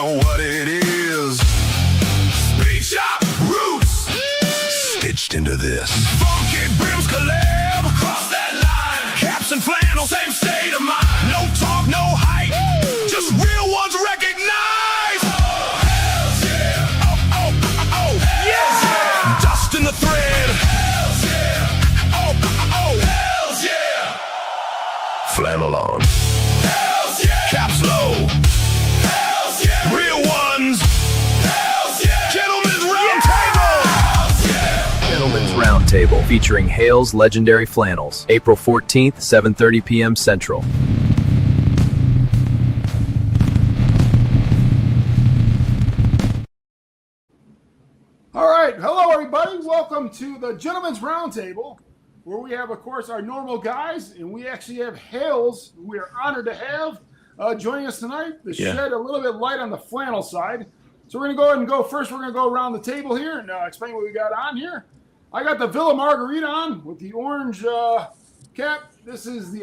know what it is. Speed shop roots stitched into this. Funky brims collab across that line. Caps and flannels, same state of mind. No talk, no hype, just real ones recognize. Oh, hells yeah. Oh, oh, oh, oh. Yes. Yeah. Dust in the thread. Hells yeah. Oh, oh, oh. Hells yeah. Flannel on. Hells yeah. Caps low. Hells yeah. Real ones. Hells yeah. Gentlemen's Roundtable. Hells yeah. Gentlemen's Roundtable featuring Hales legendary Flannels, April 14th, 7:30 p.m. Central. All right, hello everybody. Welcome to the Gentlemen's Roundtable, where we have, of course, our normal guys, and we actually have Hales, who we are honored to have joining us tonight to shed a little bit light on the flannel side. So we're going to go ahead and go first. We're going to go around the table here and explain what we got on here. I got the Villa Margarita on with the orange cap. This is the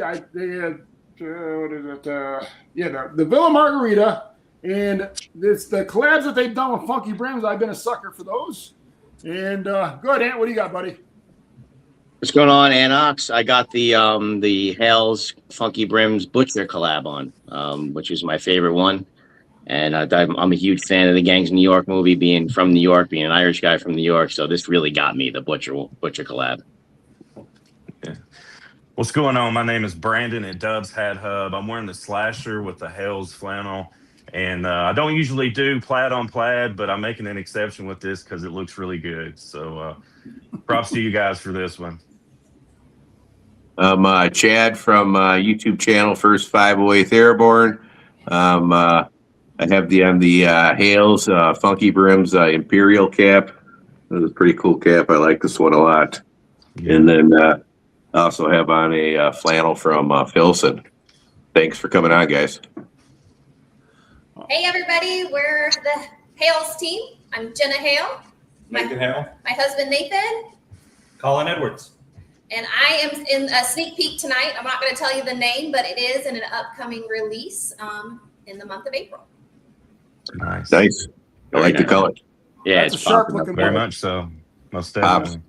Villa Margarita, and it's the collabs that they've done with Funky Brims. I've been a sucker for those. And go ahead, Ant. What do you got, buddy? What's going on, Anox? I got the Hales Funky Brims Butcher collab on, which is my favorite one. And I'm a huge fan of the Gangs of New York movie, being from New York, being an Irish guy from New York. So this really got me, the Butcher collab. Yeah. What's going on? My name is Brandon at Dub's Hat Hub. I'm wearing the Slasher with the Hales flannel. And I don't usually do plaid on plaid, but I'm making an exception with this because it looks really good. So props to you guys for this one. I'm Chad from YouTube channel First 508th Airborne. I have the Hales Funky Brims Imperial cap. This is a pretty cool cap. I like this one a lot. Yeah. And then I also have on a flannel from Filson. Thanks for coming on, guys. Hey everybody, we're the Hales team. I'm Jenna Hale. Nathan Hale. My husband Nathan. Colin Edwards. And I am in a sneak peek tonight. I'm not going to tell you the name, but it is in an upcoming release in the month of April. Nice. Nice. I like the color. Yeah, That's it's a sharp looking Very one. much so. Most definitely.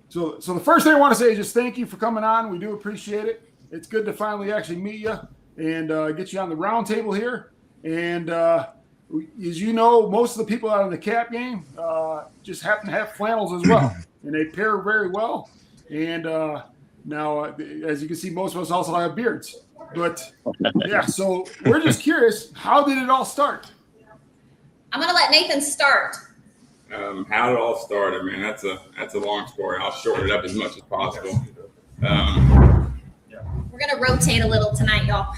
So the first thing I want to say is just thank you for coming on. We do appreciate it. It's good to finally actually meet you and get you on the round table here. And as you know, most of the people out in the cap game just happen to have flannels as well, and they pair very well. And now, as you can see, most of us also have beards. But yeah, so we're just curious, how did it all start? I'm going to let Nathan start. How did it all start? I mean, that's a long story. I'll shorten it up as much as possible. We're going to rotate a little tonight, y'all.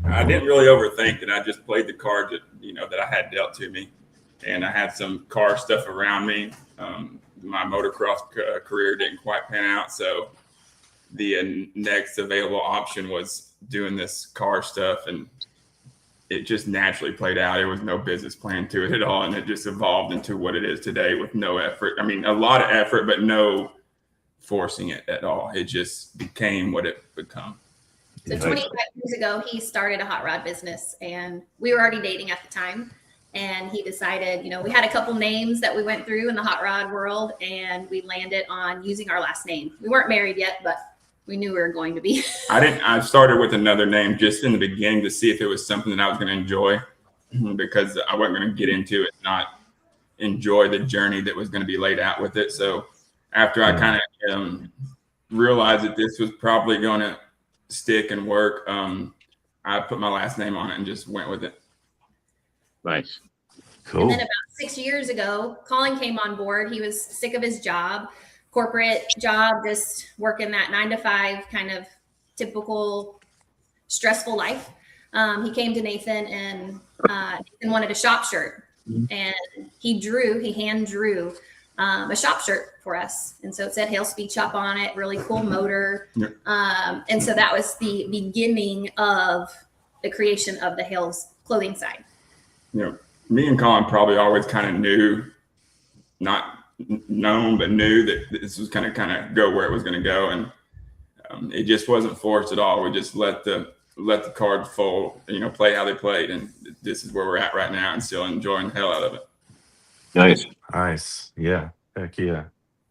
I didn't really overthink it. I just played the cards that I had dealt to me, and I had some car stuff around me. My motocross career didn't quite pan out, so the next available option was doing this car stuff, and it just naturally played out. There was no business plan to it at all, and it just evolved into what it is today with no effort. I mean, a lot of effort, but no forcing it at all. It just became what it become. So 25 years ago, he started a hot rod business, and we were already dating at the time. And he decided, we had a couple names that we went through in the hot rod world, and we landed on using our last name. We weren't married yet, but we knew we were going to be. I started with another name just in the beginning to see if it was something that I was going to enjoy, because I wasn't going to get into it, not enjoy the journey that was going to be laid out with it. So after I kind of realized that this was probably going to stick and work, I put my last name on it and just went with it. Nice. Cool. And then about 6 years ago, Colin came on board. He was sick of his job, corporate job, just working that 9-to-5 kind of typical stressful life. He came to Nathan, and Nathan wanted a shop shirt, and he hand drew a shop shirt for us. And so it said Hales Speed Shop on it, really cool motor. And so that was the beginning of the creation of the Hales clothing side. Me and Colin probably always kind of knew, not known, but knew that this was kind of go where it was going to go. And it just wasn't forced at all. We just let the let the cards fall, play how they played. And this is where we're at right now and still enjoying the hell out of it. Nice. Nice. Yeah. Heck yeah.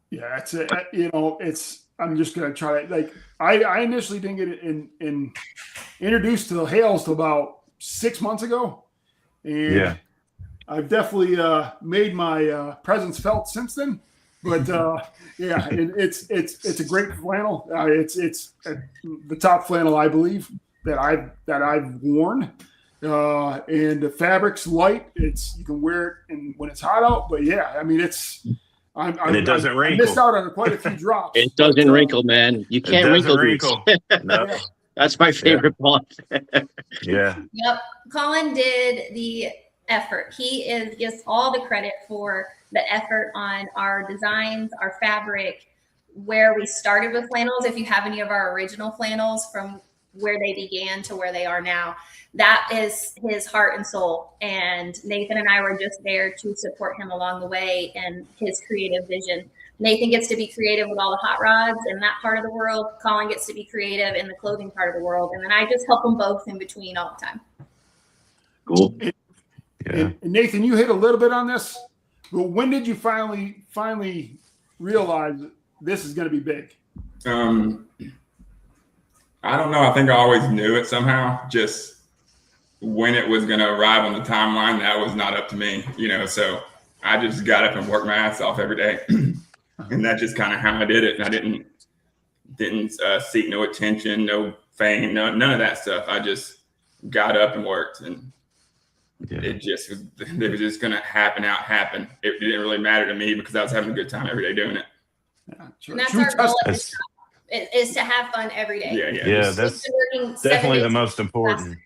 Yeah, it's it's. I'm just gonna try it. Like I initially didn't get in introduced to the Hales till about 6 months ago, and I've definitely made my presence felt since then. But yeah, it's a great flannel. It's the top flannel I believe that I've worn. And the fabric's light. You can wear it when it's hot out. But yeah, I mean and it doesn't I wrinkle. missed out on quite a few drops. It doesn't wrinkle, man. You can't wrinkle these. No. That's my favorite part. Yeah. Yep. Colin did the effort. He gets all the credit for the effort on our designs, our fabric, where we started with flannels. If you have any of our original flannels from where they began to where they are now, that is his heart and soul. And Nathan and I were just there to support him along the way and his creative vision. Nathan gets to be creative with all the hot rods in that part of the world. Colin gets to be creative in the clothing part of the world. And then I just help them both in between all the time. Cool. And Nathan, you hit a little bit on this, but when did you finally realize this is going to be big? I don't know. I think I always knew it somehow. Just when it was going to arrive on the timeline, that was not up to me, So I just got up and worked my ass off every day, and that's just kind of how I did it. And I didn't seek no attention, no fame, none of that stuff. I just got up and worked, and it was just going to happen. It didn't really matter to me because I was having a good time every day doing it. Yeah, and that's our goal is to have fun every day. Yeah, that's definitely the most important.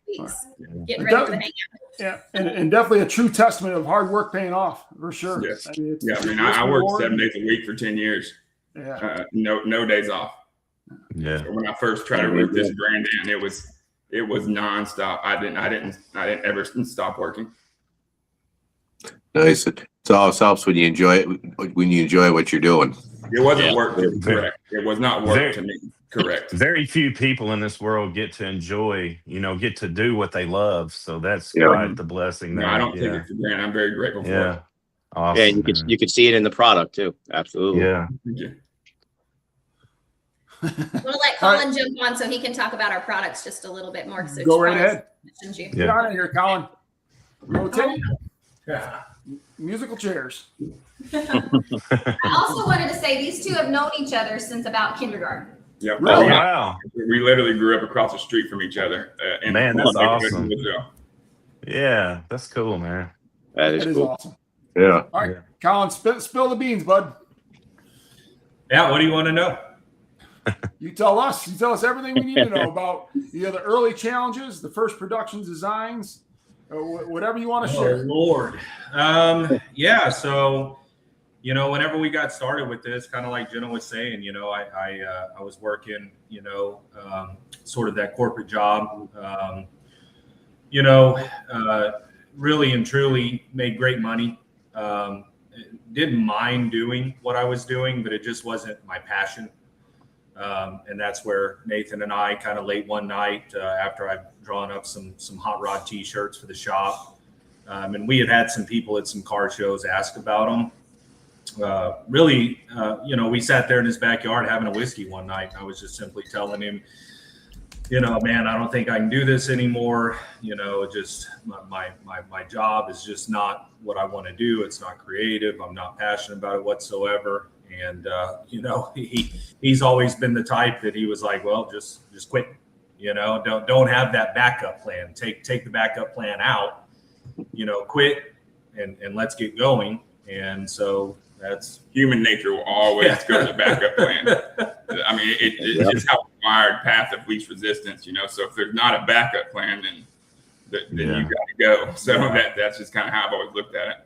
Getting ready for the hangout. Yeah, and definitely a true testament of hard work paying off for sure. Yes. I worked 7 days a week for 10 years. Yeah. No days off. Yeah. So when I first tried to root this brand in, it was nonstop. I didn't ever stop working. Nice. It always helps when you enjoy it. When you enjoy what you're doing. It wasn't work to me, correct. It was not work to me, correct. Very few people in this world get to enjoy, get to do what they love. So that's quite the blessing. No, I don't think it's a brand. I'm very grateful for it. Awesome. Yeah, and you could see it in the product too. Absolutely. Yeah. Thank you. I'm going to let Colin jump on so he can talk about our products just a little bit more. So Go right ahead. Get out of here, Colin. Rotate. Yeah. Musical chairs. I also wanted to say these two have known each other since about kindergarten. Yep. Really? Oh, wow. We literally grew up across the street from each other. Man, that's awesome. Yeah, that's cool, man. That is cool. Awesome. Yeah. All right, Colin, spill the beans, bud. Yeah, what do you want to know? You tell us everything we need to know about the early challenges, the first production designs, whatever you want to share. Oh, Lord. Yeah, so, whenever we got started with this, kind of like Jenna was saying, I was working, sort of that corporate job, really and truly made great money. Didn't mind doing what I was doing, but it just wasn't my passion. And that's where Nathan and I kind of late one night after I'd drawn up some hot rod T-shirts for the shop. And we had some people at some car shows ask about them. We sat there in his backyard having a whiskey one night. And I was just simply telling him, man, I don't think I can do this anymore. Just my job is just not what I want to do. It's not creative. I'm not passionate about it whatsoever. And, he's always been the type that he was like, well, just quit, don't have that backup plan. Take the backup plan out, quit and let's get going. And so that's human nature will always go to the backup plan. I mean, it's just how wired path of least resistance, so if there's not a backup plan, then you got to go. So that's just kind of how I've always looked at it.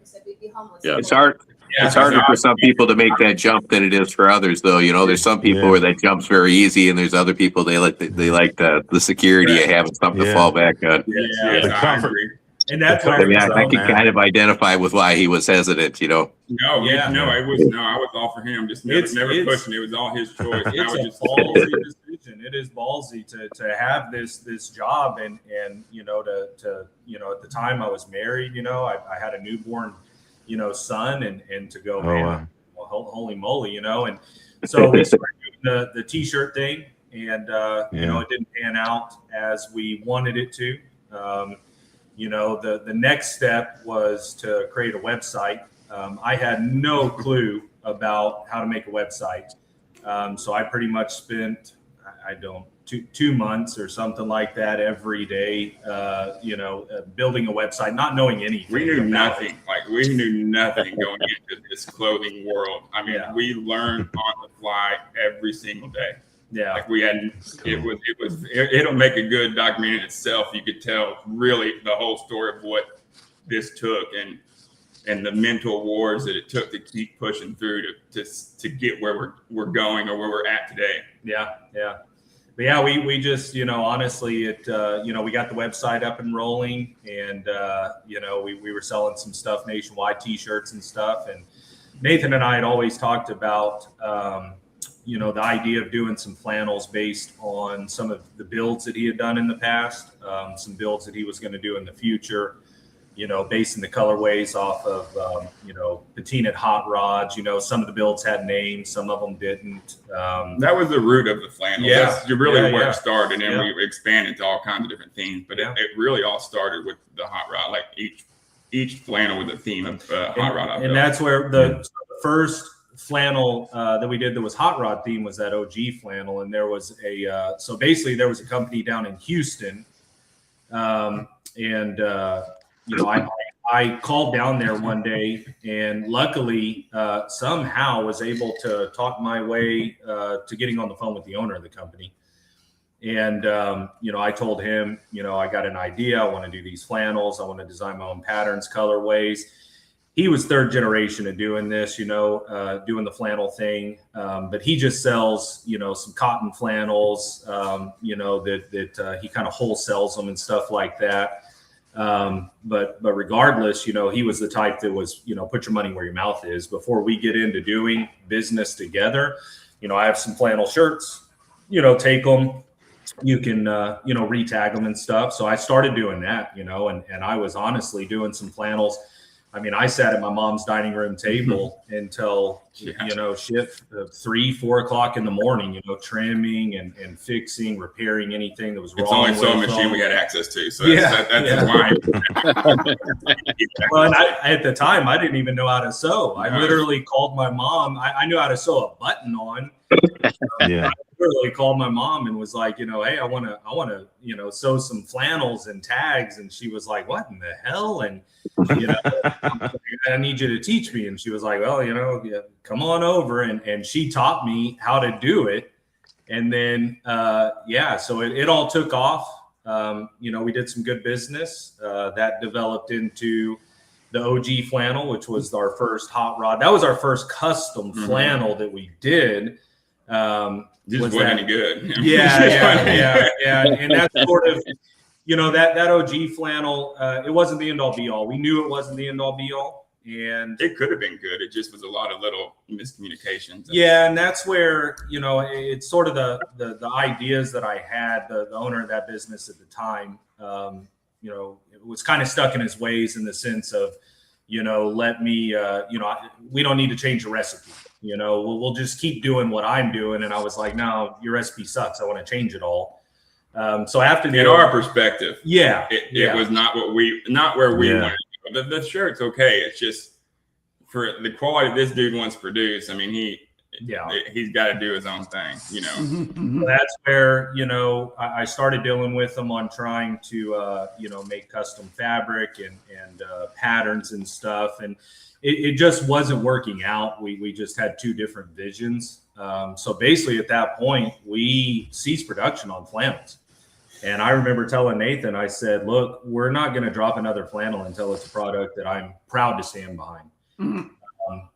Yeah, it's hard. It's harder for some people to make that jump than it is for others, though. There's some people where that jump's very easy, and there's other people they like the security of having something to fall back on. Yes, I agree. And that's I can kind of identify with why he was hesitant. No, I was all for him. Just never pushing. It was all his choice. I was just decision. It is ballsy to have this job, and you know, to you know, at the time I was married, you know, I had a newborn, you know, son, and to go, man, wow. well, holy moly, you know. And so we started doing the t-shirt thing, and you know, it didn't pan out as we wanted it to. You know, the next step was to create a website. I had no clue about how to make a website. So I pretty much spent, two months or something like that every day, you know, building a website, not knowing anything. We knew nothing. Like, we knew nothing going into this clothing world. I mean, we learned on the fly every single day. Yeah. Like, we had, it'll make a good documentary in itself. You could tell really the whole story of what this took, and the mental wars that it took to keep pushing through to get where we're going, or where we're at today. Yeah. Yeah. But yeah, we just, you know, honestly, you know, we got the website up and rolling, and, you know, we were selling some stuff nationwide, t-shirts and stuff. And Nathan and I had always talked about, you know, the idea of doing some flannels based on some of the builds that he had done in the past, some builds that he was going to do in the future, you know, basing the colorways off of, you know, patinaed hot rods. You know, some of the builds had names, some of them didn't. That was the root of the flannel. Yeah. That's really where it started, and we expanded to all kinds of different themes. But it really all started with the hot rod, like each flannel with a theme of hot rod. And that's where the first flannel that we did that was hot rod theme was that OG flannel. And there was so basically there was a company down in Houston, and you know, I called down there one day, and luckily somehow was able to talk my way to getting on the phone with the owner of the company. And, you know, I told him, you know, I got an idea. I want to do these flannels. I want to design my own patterns, colorways. He was third generation of doing this, you know, doing the flannel thing. But he just sells, you know, some cotton flannels, you know, that he kind of wholesales them and stuff like that. But regardless, you know, he was the type that was, you know, put your money where your mouth is. Before we get into doing business together, you know, I have some flannel shirts, you know, take them, you can, you know, retag them and stuff. So I started doing that, you know, and I was honestly doing some flannels. I mean, I sat at my mom's dining room table until, you know, 3, 4 o'clock in the morning, you know, trimming and fixing, repairing anything that was wrong. It's only sewing machine we got access to. So that's why. Well, and at the time, I didn't even know how to sew. I literally called my mom. I knew how to sew a button on. I literally called my mom and was like, you know, hey, I want to, you know, sew some flannels and tags. And she was like, what in the hell? And, you know, I need you to teach me. And she was like, well, you know, come on over. And she taught me how to do it. And then, so it all took off. You know, we did some good business that developed into the OG flannel, which was our first hot rod. That was our first custom flannel that we did. This wasn't any good. Yeah. And that's sort of, you know, that OG flannel, it wasn't the end all be all. We knew it wasn't the end all be all. And it could have been good. It just was a lot of little miscommunications. Yeah. And that's where, you know, it's sort of the ideas that I had, the owner of that business at the time, you know, it was kind of stuck in his ways in the sense of, you know, let me, you know, we don't need to change the recipe. You know, we'll just keep doing what I'm doing. And I was like, no, your recipe sucks. I want to change it all. So after in our perspective, it was not where we wanted to go. The shirt's okay. It's just for the quality this dude wants to produce. I mean, he's got to do his own thing, you know. That's where, you know, I started dealing with him on trying to, you know, make custom fabric and patterns and stuff. And it just wasn't working out. We just had two different visions. So basically at that point, we ceased production on flannels. And I remember telling Nathan, I said, look, we're not going to drop another flannel until it's a product that I'm proud to stand behind.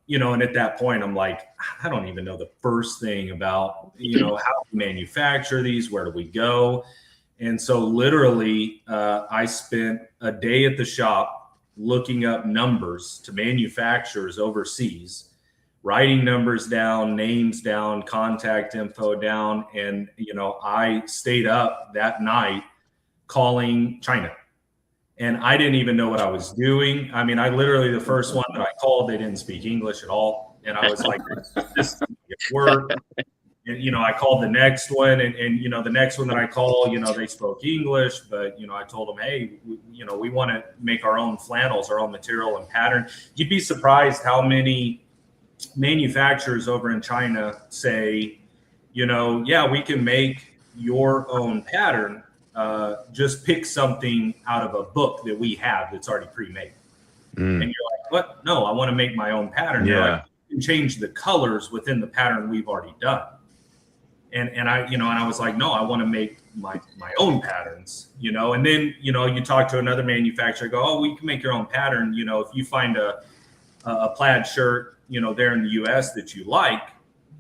You know, and at that point, I'm like, I don't even know the first thing about, you know, how to manufacture these, where do we go? And so literally, I spent a day at the shop looking up numbers to manufacturers overseas writing numbers down, names down, contact info down. And, I stayed up that night calling China. And I didn't even know what I was doing. I mean, I literally, the first one that I called, they didn't speak English at all. And I was like, this doesn't work. And, I called the next one and, the next one that I called, they spoke English, but, I told them, hey, we want to make our own flannels, our own material and pattern. You'd be surprised how many manufacturers over in China say, yeah, we can make your own pattern. Just pick something out of a book that we have that's already pre-made. And you're like, what? No, I want to make my own pattern. Yeah. Like, you can change the colors within the pattern we've already done. And I, and I was like, no, I want to make my own patterns, and then, you talk to another manufacturer, go, oh, we can make your own pattern. If you find a plaid shirt, there in the US that you like,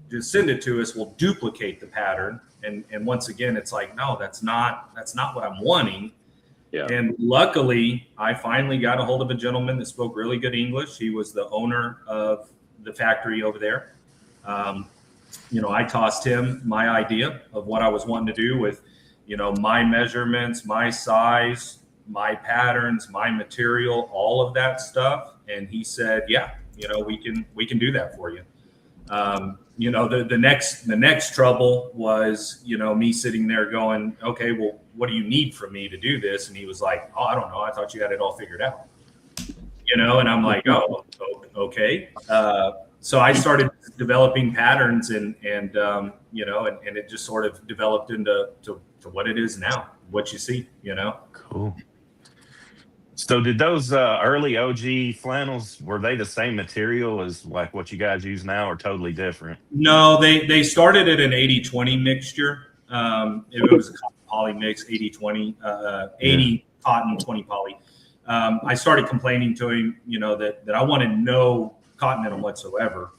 just send it to us. We'll duplicate the pattern. And once again, it's like, no, that's not what I'm wanting. Yeah. And luckily, I finally got a hold of a gentleman that spoke really good English. He was the owner of the factory over there. I tossed him my idea of what I was wanting to do with, my measurements, my size, my patterns, my material, all of that stuff. And he said, yeah, we can do that for you. The next trouble was, me sitting there going, okay, well, what do you need from me to do this? And he was like, oh, I don't know. I thought you had it all figured out, and I'm like, oh, okay. So I started developing patterns and it just sort of developed into what it is now, what you see, Cool. So did those early OG flannels, were they the same material as like what you guys use now or totally different? No, they started at an 80-20 mixture. It was a cotton poly mix, 80-20, 80 cotton, 20 poly. I started complaining to him, that I wanted no cotton in them whatsoever.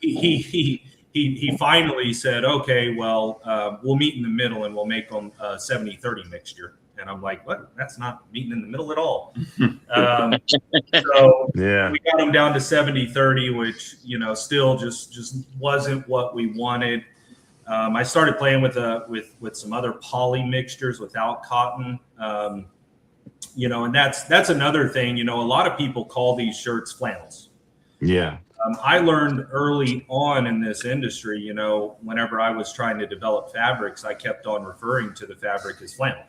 He finally said, okay, well, we'll meet in the middle and we'll make them a 70-30 mixture. And I'm like, what? That's not meeting in the middle at all. So we got them down to 70-30, which, still just wasn't what we wanted. I started playing with some other poly mixtures without cotton. And that's another thing, a lot of people call these shirts flannels. Yeah. I learned early on in this industry, whenever I was trying to develop fabrics, I kept on referring to the fabric as flannel.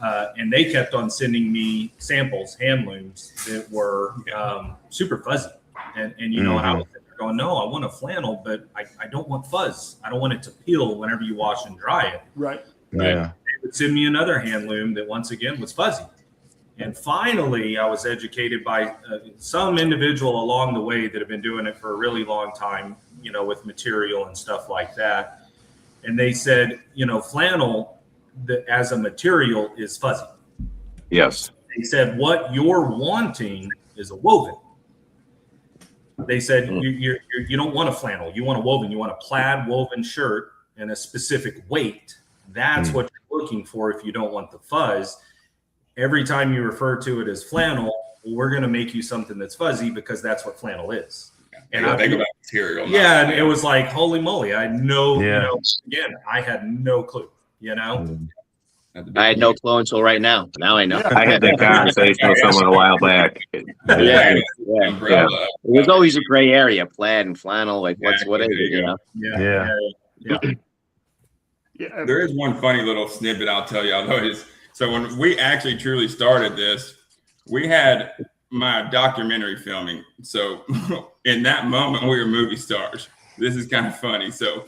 And they kept on sending me samples, hand looms that were super fuzzy. And and I was going, no, I want a flannel, but I don't want fuzz. I don't want it to peel whenever you wash and dry it. Right. Yeah. They would send me another hand loom that once again was fuzzy. And finally, I was educated by some individual along the way that have been doing it for a really long time, with material and stuff like that. And they said, flannel as a material is fuzzy. Yes. They said, what you're wanting is a woven. They said, you don't want a flannel. You want a woven. You want a plaid woven shirt and a specific weight. That's what you're looking for if you don't want the fuzz. Every time you refer to it as flannel, we're going to make you something that's fuzzy because that's what flannel is. And I think about material. Yeah, and it was like, holy moly, I know. Again, I had no clue. I had no clue until right now. Now I know. I had that conversation with someone a while back. Yeah. It was always a gray area, plaid and flannel. Like, what is it? Yeah. There is one funny little snippet I'll tell y'all though. So when we actually truly started this, we had my documentary filming. So in that moment, we were movie stars. This is kind of funny. So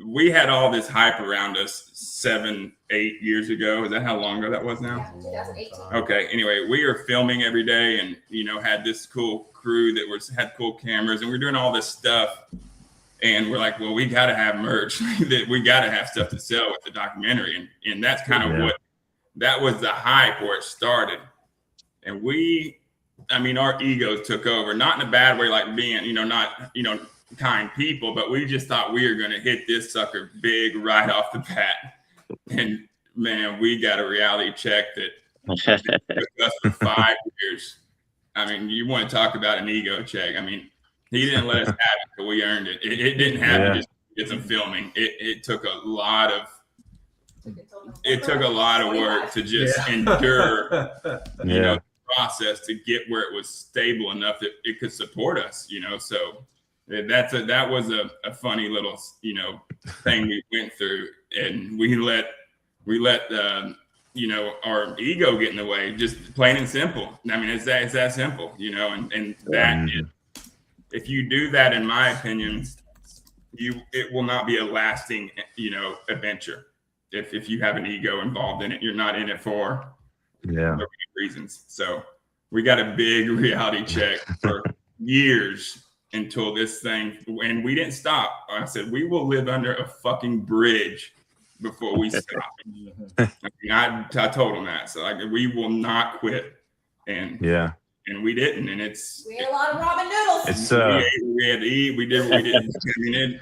we had all this hype around us 7-8 years ago. Is that how long ago that was now? 2018. Okay. Anyway, we were filming every day and, had this cool crew that had cool cameras and we were doing all this stuff. And we're like, well, we got to have merch. That we got to have stuff to sell with the documentary. And that's kind of that was the hype where it started. And our egos took over, not in a bad way, like being, not, kind people, but we just thought we were going to hit this sucker big right off the bat. And man, we got a reality check that took us for 5 years. You want to talk about an ego check. He didn't let us have it, but we earned it. It didn't happen just to get some filming. It took a lot of work to just endure, you know, the process to get where it was stable enough that it could support us, you know. So that was a funny little, you know, thing we went through, and we let you know, our ego get in the way, just plain and simple. I mean, it's that simple, you know, and that if you do that, in my opinion, it will not be a lasting, you know, adventure. If you have an ego involved in it, you're not in it for the reasons. So we got a big reality check for years until this thing, and we didn't stop. I said, we will live under a fucking bridge before we stop. I mean, I told him that. So like, we will not quit. And we didn't. And we ate a lot of ramen noodles. It's we had to eat. We did what we did. I mean,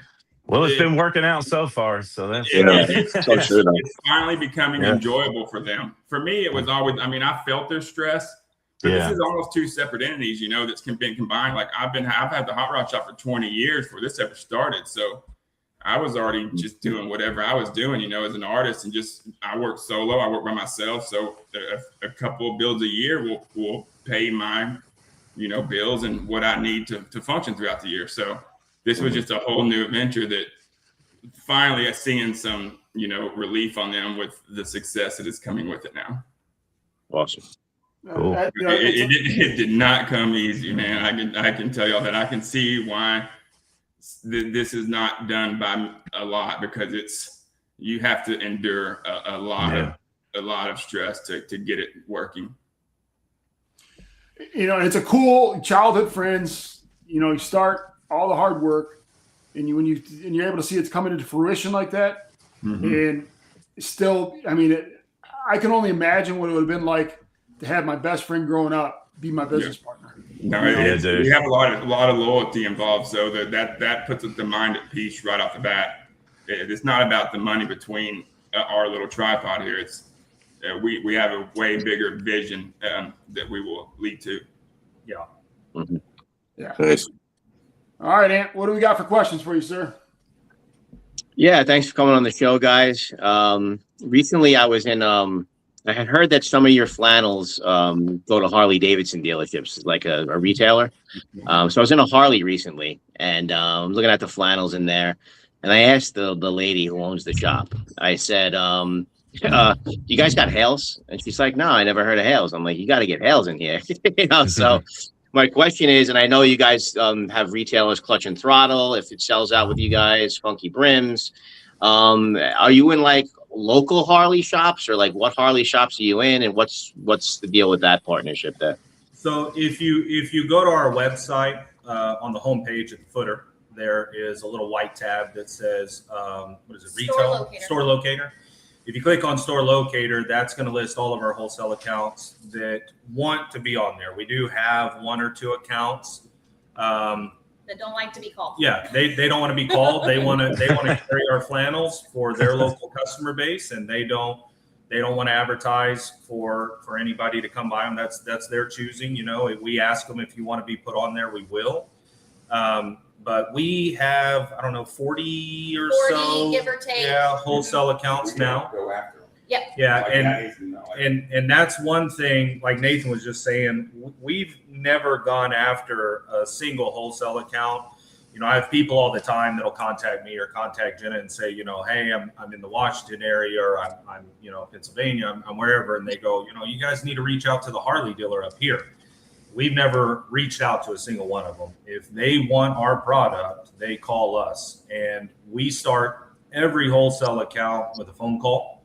it's been working out so far. So that's it's finally becoming enjoyable for them. For me, it was always, I mean, I felt their stress. But this is almost two separate entities, you know, that's been combined. Like I've had the hot rod shop for 20 years before this ever started. So I was already just doing whatever I was doing, you know, as an artist, and just I work solo. I work by myself, so a couple of builds a year will pay my, you know, bills and what I need to function throughout the year. So this was just a whole new adventure that finally I'm seeing some, you know, relief on them with the success that is coming with it now. Awesome. Cool. It did not come easy, man. I can tell y'all that. I can see why this is not done by a lot, because you have to endure a lot of stress to get it working. You know, it's a cool childhood friends. You know, you start all the hard work, and you're able to see it's coming into fruition like that. And still, I mean, I can only imagine what it would have been like to have my best friend growing up be my business partner. No, we have a lot of loyalty involved, so that puts the mind at peace right off the bat. It's not about the money between our little tripod here. It's we have a way bigger vision that we will lead to. Yeah. Yeah. Nice. All right, Ant. What do we got for questions for you, sir? Yeah, thanks for coming on the show, guys. Recently, I was in. I had heard that some of your flannels go to Harley Davidson dealerships, like a retailer. So I was in a Harley recently, and I'm looking at the flannels in there, and I asked the lady who owns the shop. I said, "You guys got Hales?" And she's like, "No, I never heard of Hales." I'm like, "You got to get Hales in here." You know, so my question is, and I know you guys have retailers, Clutch and Throttle, if it sells out with you guys, Funky Brims. Are you in like local Harley shops, or like what Harley shops are you in, and what's the deal with that partnership there? So if you go to our website, on the homepage at the footer, there is a little white tab that says what is it? Retail store locator. If you click on store locator, that's going to list all of our wholesale accounts that want to be on there. We do have one or two accounts that don't like to be called. Yeah, they don't want to be called. They want to carry our flannels for their local customer base, and they don't want to advertise for anybody to come by them. That's their choosing. You know, if we ask them if you want to be put on there, we will. But we have, I don't know, 40 or 40, so, give or take. Yeah, wholesale accounts now. Go after them. Yep. Yeah, and that's one thing, like Nathan was just saying, we've never gone after a single wholesale account. You know, I have people all the time that'll contact me or contact Jenna and say, you know, hey, I'm in the Washington area, or I'm you know, Pennsylvania, I'm wherever, and they go, you know, you guys need to reach out to the Harley dealer up here. We've never reached out to a single one of them. If they want our product, they call us, and we start every wholesale account with a phone call.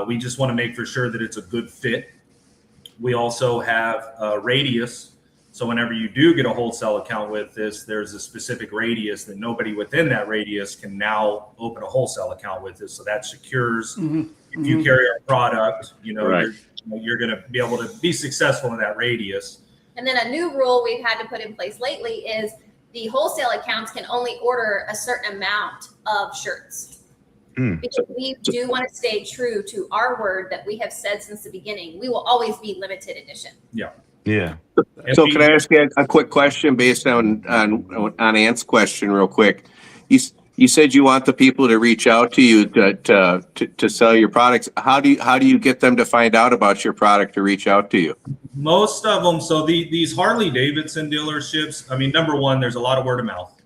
We just want to make for sure that it's a good fit. We also have a radius. So whenever you do get a wholesale account with this, there's a specific radius that nobody within that radius can now open a wholesale account with this. So that secures if you carry our product, you know, Right. you're going to be able to be successful in that radius. And then a new rule we've had to put in place lately is the wholesale accounts can only order a certain amount of shirts. Because we do want to stay true to our word that we have said since the beginning. We will always be limited edition. Yeah. Yeah. And So we- can I ask you a quick question based on Ant's question real quick? You said you want the people to reach out to you to sell your products. How do you get them to find out about your product to reach out to you? most of them, so these Harley Davidson dealerships, I mean, number one, there's a lot of word of mouth.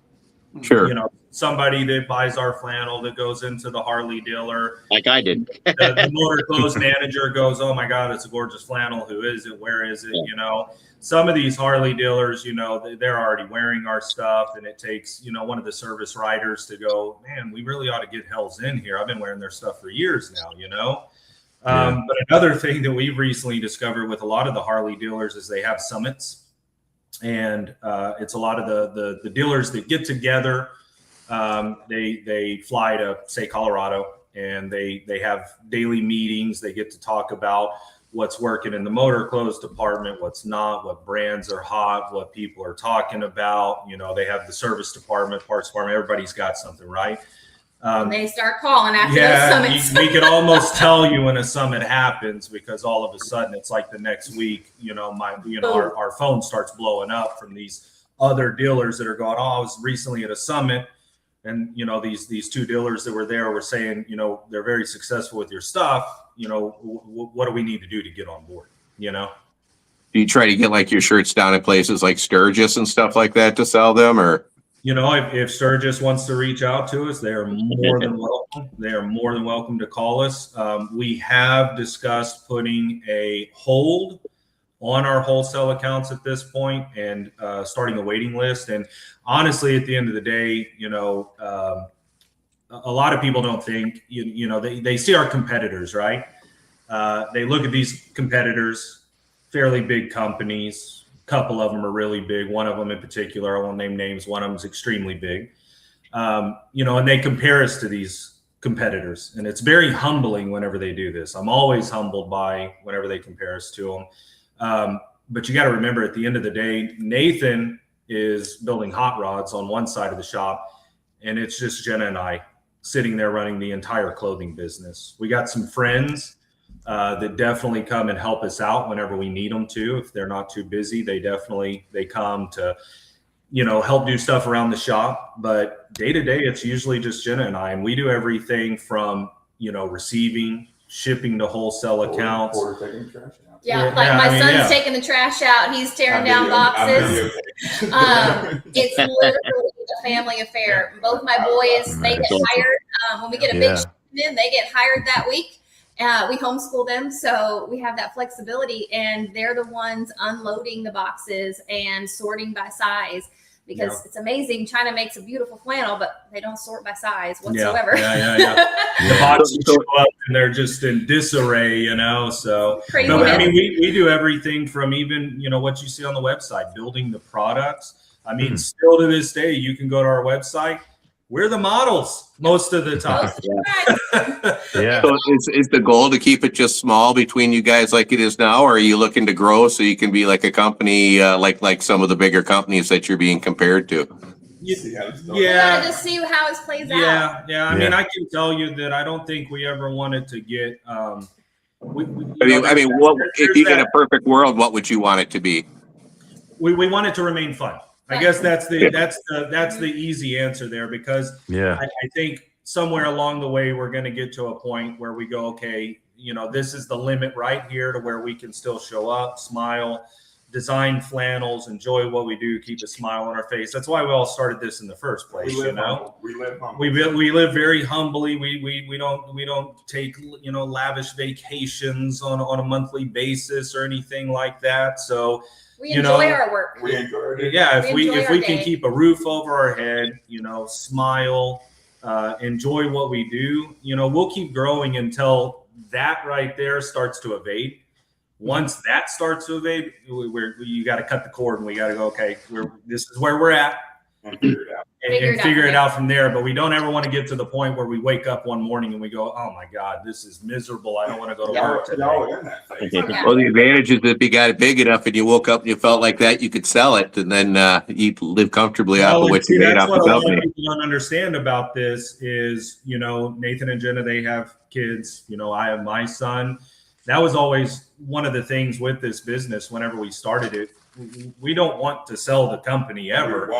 Sure. You know, somebody that buys our flannel that goes into the Harley dealer, Like I did. the motor clothes manager goes, "Oh my God, it's a gorgeous flannel. Who is it? Where is it?" Yeah. You know, some of these Harley dealers, you know, they're already wearing our stuff, and it takes, you know, one of the service writers to go, "Man, we really ought to get Hales in here. I've been wearing their stuff for years now," you know. Yeah. But another thing that we've recently discovered with a lot of the Harley dealers is they have summits, and it's a lot of the dealers that get together. They fly to, say, Colorado, and they have daily meetings. They get to talk about what's working in the motor clothes department, what's not, what brands are hot, what people are talking about. You know, they have the service department, parts department. Everybody's got something, right? And they start calling after those Yeah, summits. we can almost tell you when a summit happens, because all of a sudden it's like the next week, you know, our phone starts blowing up from these other dealers that are going, "Oh, I was recently at a summit." And, you know, these two dealers that were there were saying, you know, they're very successful with your stuff. You know, what do we need to do to get on board? You know? Do you try to get like your shirts down in places like Sturgis and stuff like that to sell them, or? You know, if Sturgis wants to reach out to us, they are more than welcome. They are more than welcome to call us. We have discussed putting a hold on our wholesale accounts at this point, and starting a waiting list. And honestly, at the end of the day, you know, a lot of people don't think, you know, they see our competitors, right? They look at these competitors, fairly big companies. A couple of them are really big. One of them in particular, I won't name names. One of them is extremely big. You know, and they compare us to these competitors, and it's very humbling whenever they do this. I'm always humbled by whenever they compare us to them. But you got to remember, at the end of the day, Nathan is building hot rods on one side of the shop, and it's just Jenna and I sitting there running the entire clothing business. We got some friends that definitely come and help us out whenever we need them to. If they're not too busy, they come to, you know, help do stuff around the shop. But day to day, it's usually just Jenna and I, and we do everything from, you know, receiving, shipping to wholesale accounts. Yeah, Yeah, like yeah, my I mean, son's yeah. taking the trash out. He's tearing down boxes. It's literally a family affair. Both my boys, they get That's awesome. hired. When we get a big Yeah. shipment in, they get hired that week. We homeschool them, so we have that flexibility, and they're the ones unloading the boxes and sorting by size, because it's amazing. China makes a beautiful flannel, but they don't sort by size whatsoever. The boxes show up and they're just in disarray, you know. So, Crazy. no, I mean, we do everything from, even, you know, what you see on the website, building the products. I mean, still to this day, you can go to our website. We're the models most of the time. Yeah. So is the goal to keep it just small between you guys like it is now, or are you looking to grow so you can be like a company like some of the bigger companies that you're being compared to? Yeah, just see how it plays out. Yeah. I mean, I can tell you that I don't think we ever wanted to get. I mean, what if you in a perfect world, what would you want it to be? We want it to remain fun. I guess that's the easy answer there, because Yeah. I think somewhere along the way we're going to get to a point where we go, okay, you know, this is the limit right here to where we can still show up, smile, design flannels, enjoy what we do, keep a smile on our face. That's why we all started this in the first place. You know, we live very humbly. We don't take, you know, lavish vacations on a monthly basis or anything like that. So We enjoy our work. yeah, if We enjoy we our can day. keep a roof over our head, you know, smile, enjoy what we do, you know, we'll keep growing until that right there starts to evade. Once that starts to evade, you got to cut the cord, and we got to go, okay, this is where we're at, and figure it out from there. But we don't ever want to get to the point where we wake up one morning and we go, oh my God, this is miserable. I don't want to go to work today. Well, the advantage is if you got it big enough and you woke up and you felt like that, you could sell it, and then you live comfortably off of what you made off the That's what a lot company. of people don't understand about this is, you know, Nathan and Jenna, they have kids. You know, I have my son. that was always one of the things with this business. Whenever we started it, we don't want to sell the company ever.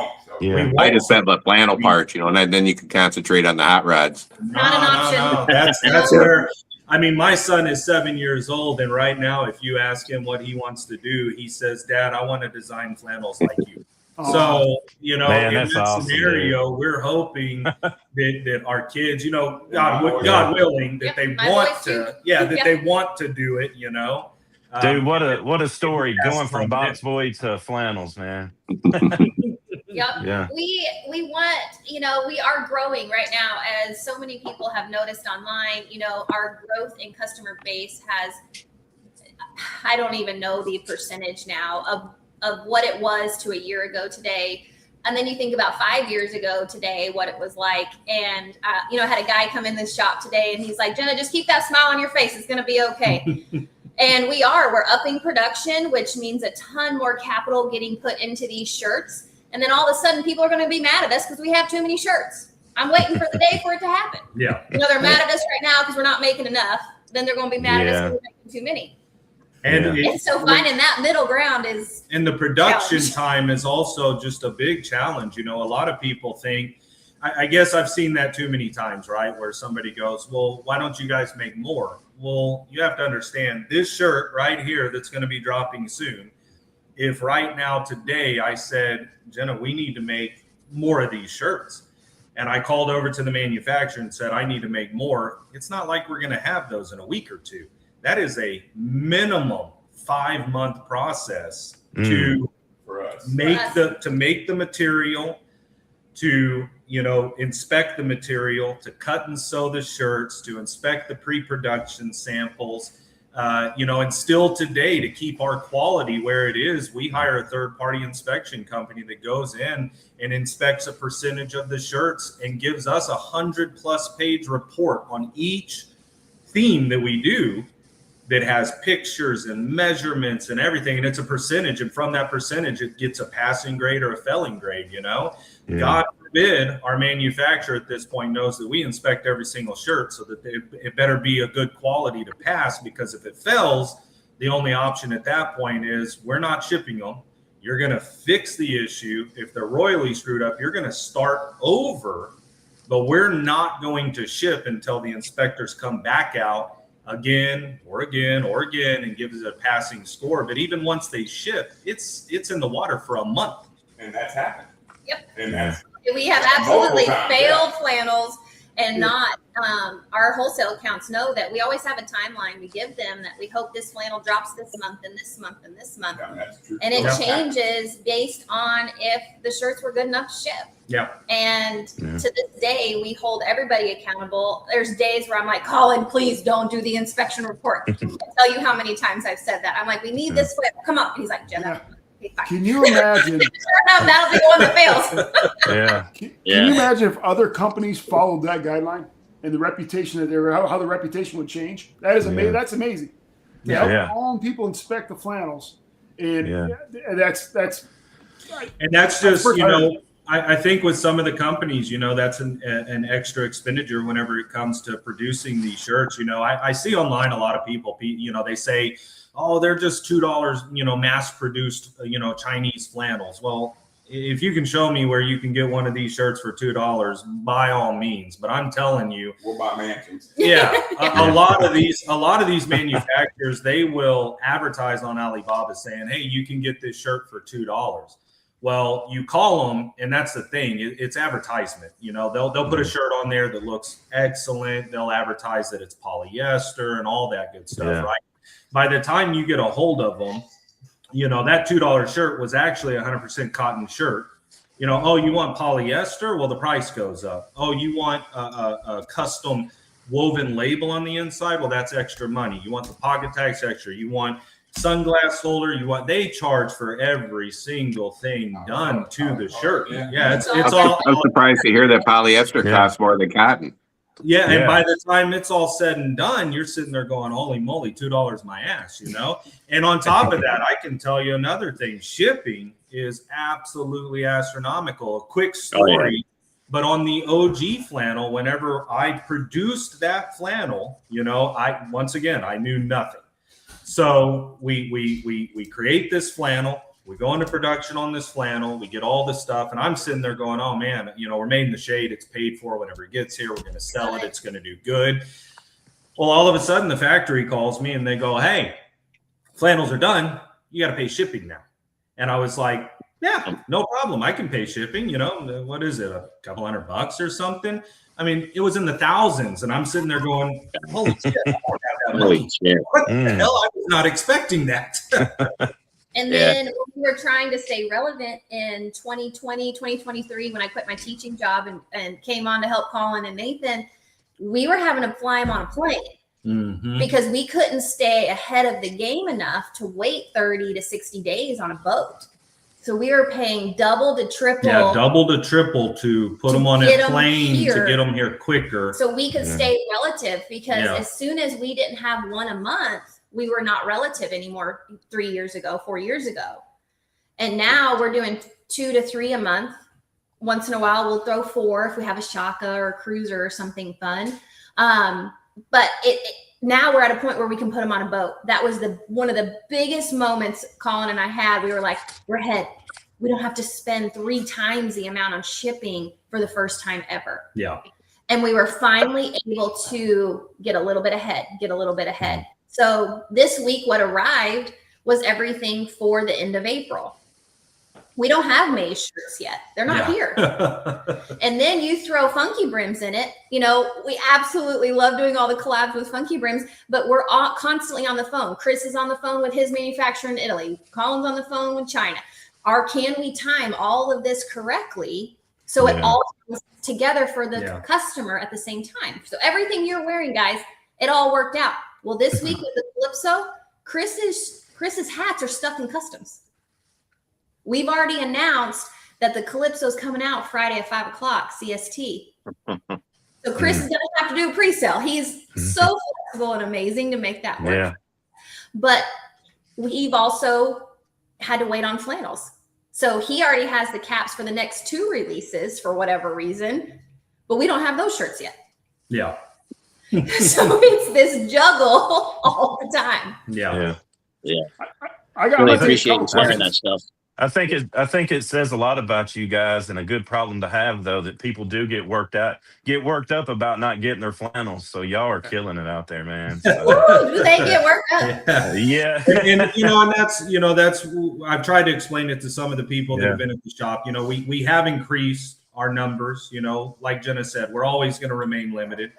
Yeah. I just said the flannel part, and then you can concentrate on the hot rods. Not an option. No. That's where, I mean, my son is 7 years old, and right now, if you ask him what he wants to do, he says, "Dad, I want to design flannels like you." So, Man, in that's that awesome, scenario, we're hoping that our kids, God willing, that they my want boys to, too. they want to do it, Dude, what a story That's going from from box boy to flannels, man. Yep. Yeah. We want, we are growing right now, as so many people have noticed online. Our growth in customer base has, I don't even know the percentage now of what it was to a year ago today. And then you think about 5 years ago today, what it was like. And, I had a guy come in this shop today and he's like, "Jenna, just keep that smile on your face. It's going to be okay." And we're upping production, which means a ton more capital getting put into these shirts. And then all of a sudden people are going to be mad at us because we have too many shirts. I'm waiting for the day for it to happen. Yeah. They're mad at us right now because we're not making enough. Then they're going to be mad at us because we're making too many. And so finding that middle ground is. And the production time is also just a big challenge. A lot of people think, I guess I've seen that too many times, right? Where somebody goes, "Well, why don't you guys make more?" Well, you have to understand this shirt right here that's going to be dropping soon. If right now today I said, "Jenna, we need to make more of these shirts," and I called over to the manufacturer and said, "I need to make more," it's not like we're going to have those in a week or two. That is a minimum 5-month process to make the material, to inspect the material, to cut and sew the shirts, to inspect the pre-production samples, and still today, to keep our quality where it is, we hire a third-party inspection company that goes in and inspects a percentage of the shirts and gives us 100+ page report on each theme that we do, that has pictures and measurements and everything. And it's a percentage. And from that percentage, it gets a passing grade or a failing grade, God forbid our manufacturer at this point knows that we inspect every single shirt, so that it better be a good quality to pass, because if it fails, the only option at that point is we're not shipping them. You're going to fix the issue. If they're royally screwed up, you're going to start over, but we're not going to ship until the inspectors come back out again and give us a passing score. But even once they ship, it's in the water for a month. And that's happened. Yep. And we have absolutely failed flannels, and not our wholesale accounts know that we always have a timeline we give them, that we hope this flannel drops this month and this month and this month. Yeah, that's true. And it changes based on if the shirts were good enough to ship. Yeah. And to this day, we hold everybody accountable. There's days where I'm like, "Colin, please don't do the inspection report." I can tell you how many times I've said that. I'm like, "We need this flannel. Come on." And he's like, "Jenna, okay, fine." Can you imagine? That'll be the one that fails. Can you imagine if other companies followed that guideline and the reputation that how the reputation would change? That is amazing. That's amazing. To help all people inspect the flannels, and that's just I think with some of the companies, that's an extra expenditure whenever it comes to producing these shirts. I see online a lot of people, they say, "Oh, they're just $2, mass produced, Chinese flannels." Well, if you can show me where you can get one of these shirts for $2, by all means. But I'm telling you, we'll buy mansions. Yeah, a lot of these manufacturers, they will advertise on Alibaba saying, "Hey, you can get this shirt for $2." Well, you call them, and that's the thing. It's advertisement. They'll put a shirt on there that looks excellent. They'll advertise that it's polyester and all that good stuff, right? By the time you get a hold of them, that $2 shirt was actually a 100% cotton shirt. Oh, you want polyester? Well, the price goes up. Oh, you want a custom woven label on the inside? Well, that's extra money. You want the pocket tags extra. You want sunglass holder. They charge for every single thing done to the shirt. It's all. I'm surprised to hear that polyester costs more than cotton. Yeah, and by the time it's all said and done, you're sitting there going, "Holy moly, $2 my ass," And on top of that, I can tell you another thing: shipping is absolutely astronomical. A quick story, but on the OG flannel, whenever I produced that flannel, I knew nothing. So we create this flannel. We go into production on this flannel. We get all this stuff, and I'm sitting there going, "Oh man, we're made in the shade. It's paid for. Whenever it gets here, we're going to sell it. It's going to do good." Well, all of a sudden, the factory calls me and they go, "Hey, flannels are done. You got to pay shipping now." And I was like, "Yeah, no problem. I can pay shipping. What is it? A couple $100 or something?" I mean, it was in the thousands, and I'm sitting there going, "Holy shit! I don't have that money. What the hell? I was not expecting that." And then when we were trying to stay relevant in 2020, 2023, when I quit my teaching job and came on to help Colin and Nathan, we were having to fly them on a plane because we couldn't stay ahead of the game enough to wait 30 to 60 days on a boat. So we were paying double to triple. Yeah, double to triple to put them on a plane to get them here quicker. So we could stay relative because as soon as we didn't have one a month, we were not relative anymore 4 years ago. And now we're doing 2 to 3 a month. Once in a while, we'll throw 4 if we have a shaka or a cruiser or something fun. But now we're at a point where we can put them on a boat. That was one of the biggest moments Colin and I had. We were like, we're ahead. We don't have to spend 3 times the amount on shipping for the first time ever. Yeah. And we were finally able to get a little bit ahead. So this week, what arrived was everything for the end of April. We don't have May's shirts yet. They're not here. And then you throw Funky Brims in it. We absolutely love doing all the collabs with Funky Brims, but we're all constantly on the phone. Chris is on the phone with his manufacturer in Italy. Colin's on the phone with China. Can we time all of this correctly so it all comes together for the customer at the same time? So everything you're wearing, guys, it all worked out. Well, this week with the Calypso, Chris's hats are stuck in customs. We've already announced that the Calypso is coming out Friday at 5:00 CST. So Chris is going to have to do a pre-sale. He's so flexible and amazing to make that work. Yeah. But we've also had to wait on Flannels. So he already has the caps for the next 2 releases for whatever reason, but we don't have those shirts yet. Yeah. So it's this juggle all the time. Yeah. I really appreciate you sharing that stuff. I think it says a lot about you guys, and a good problem to have, though, that people do get worked up about not getting their flannels. So y'all are killing it out there, man. So. Woo, do they get worked up? Yeah. And that's I've tried to explain it to some of the people that have been at the shop. We have increased our numbers. Like Jenna said, we're always going to remain limited.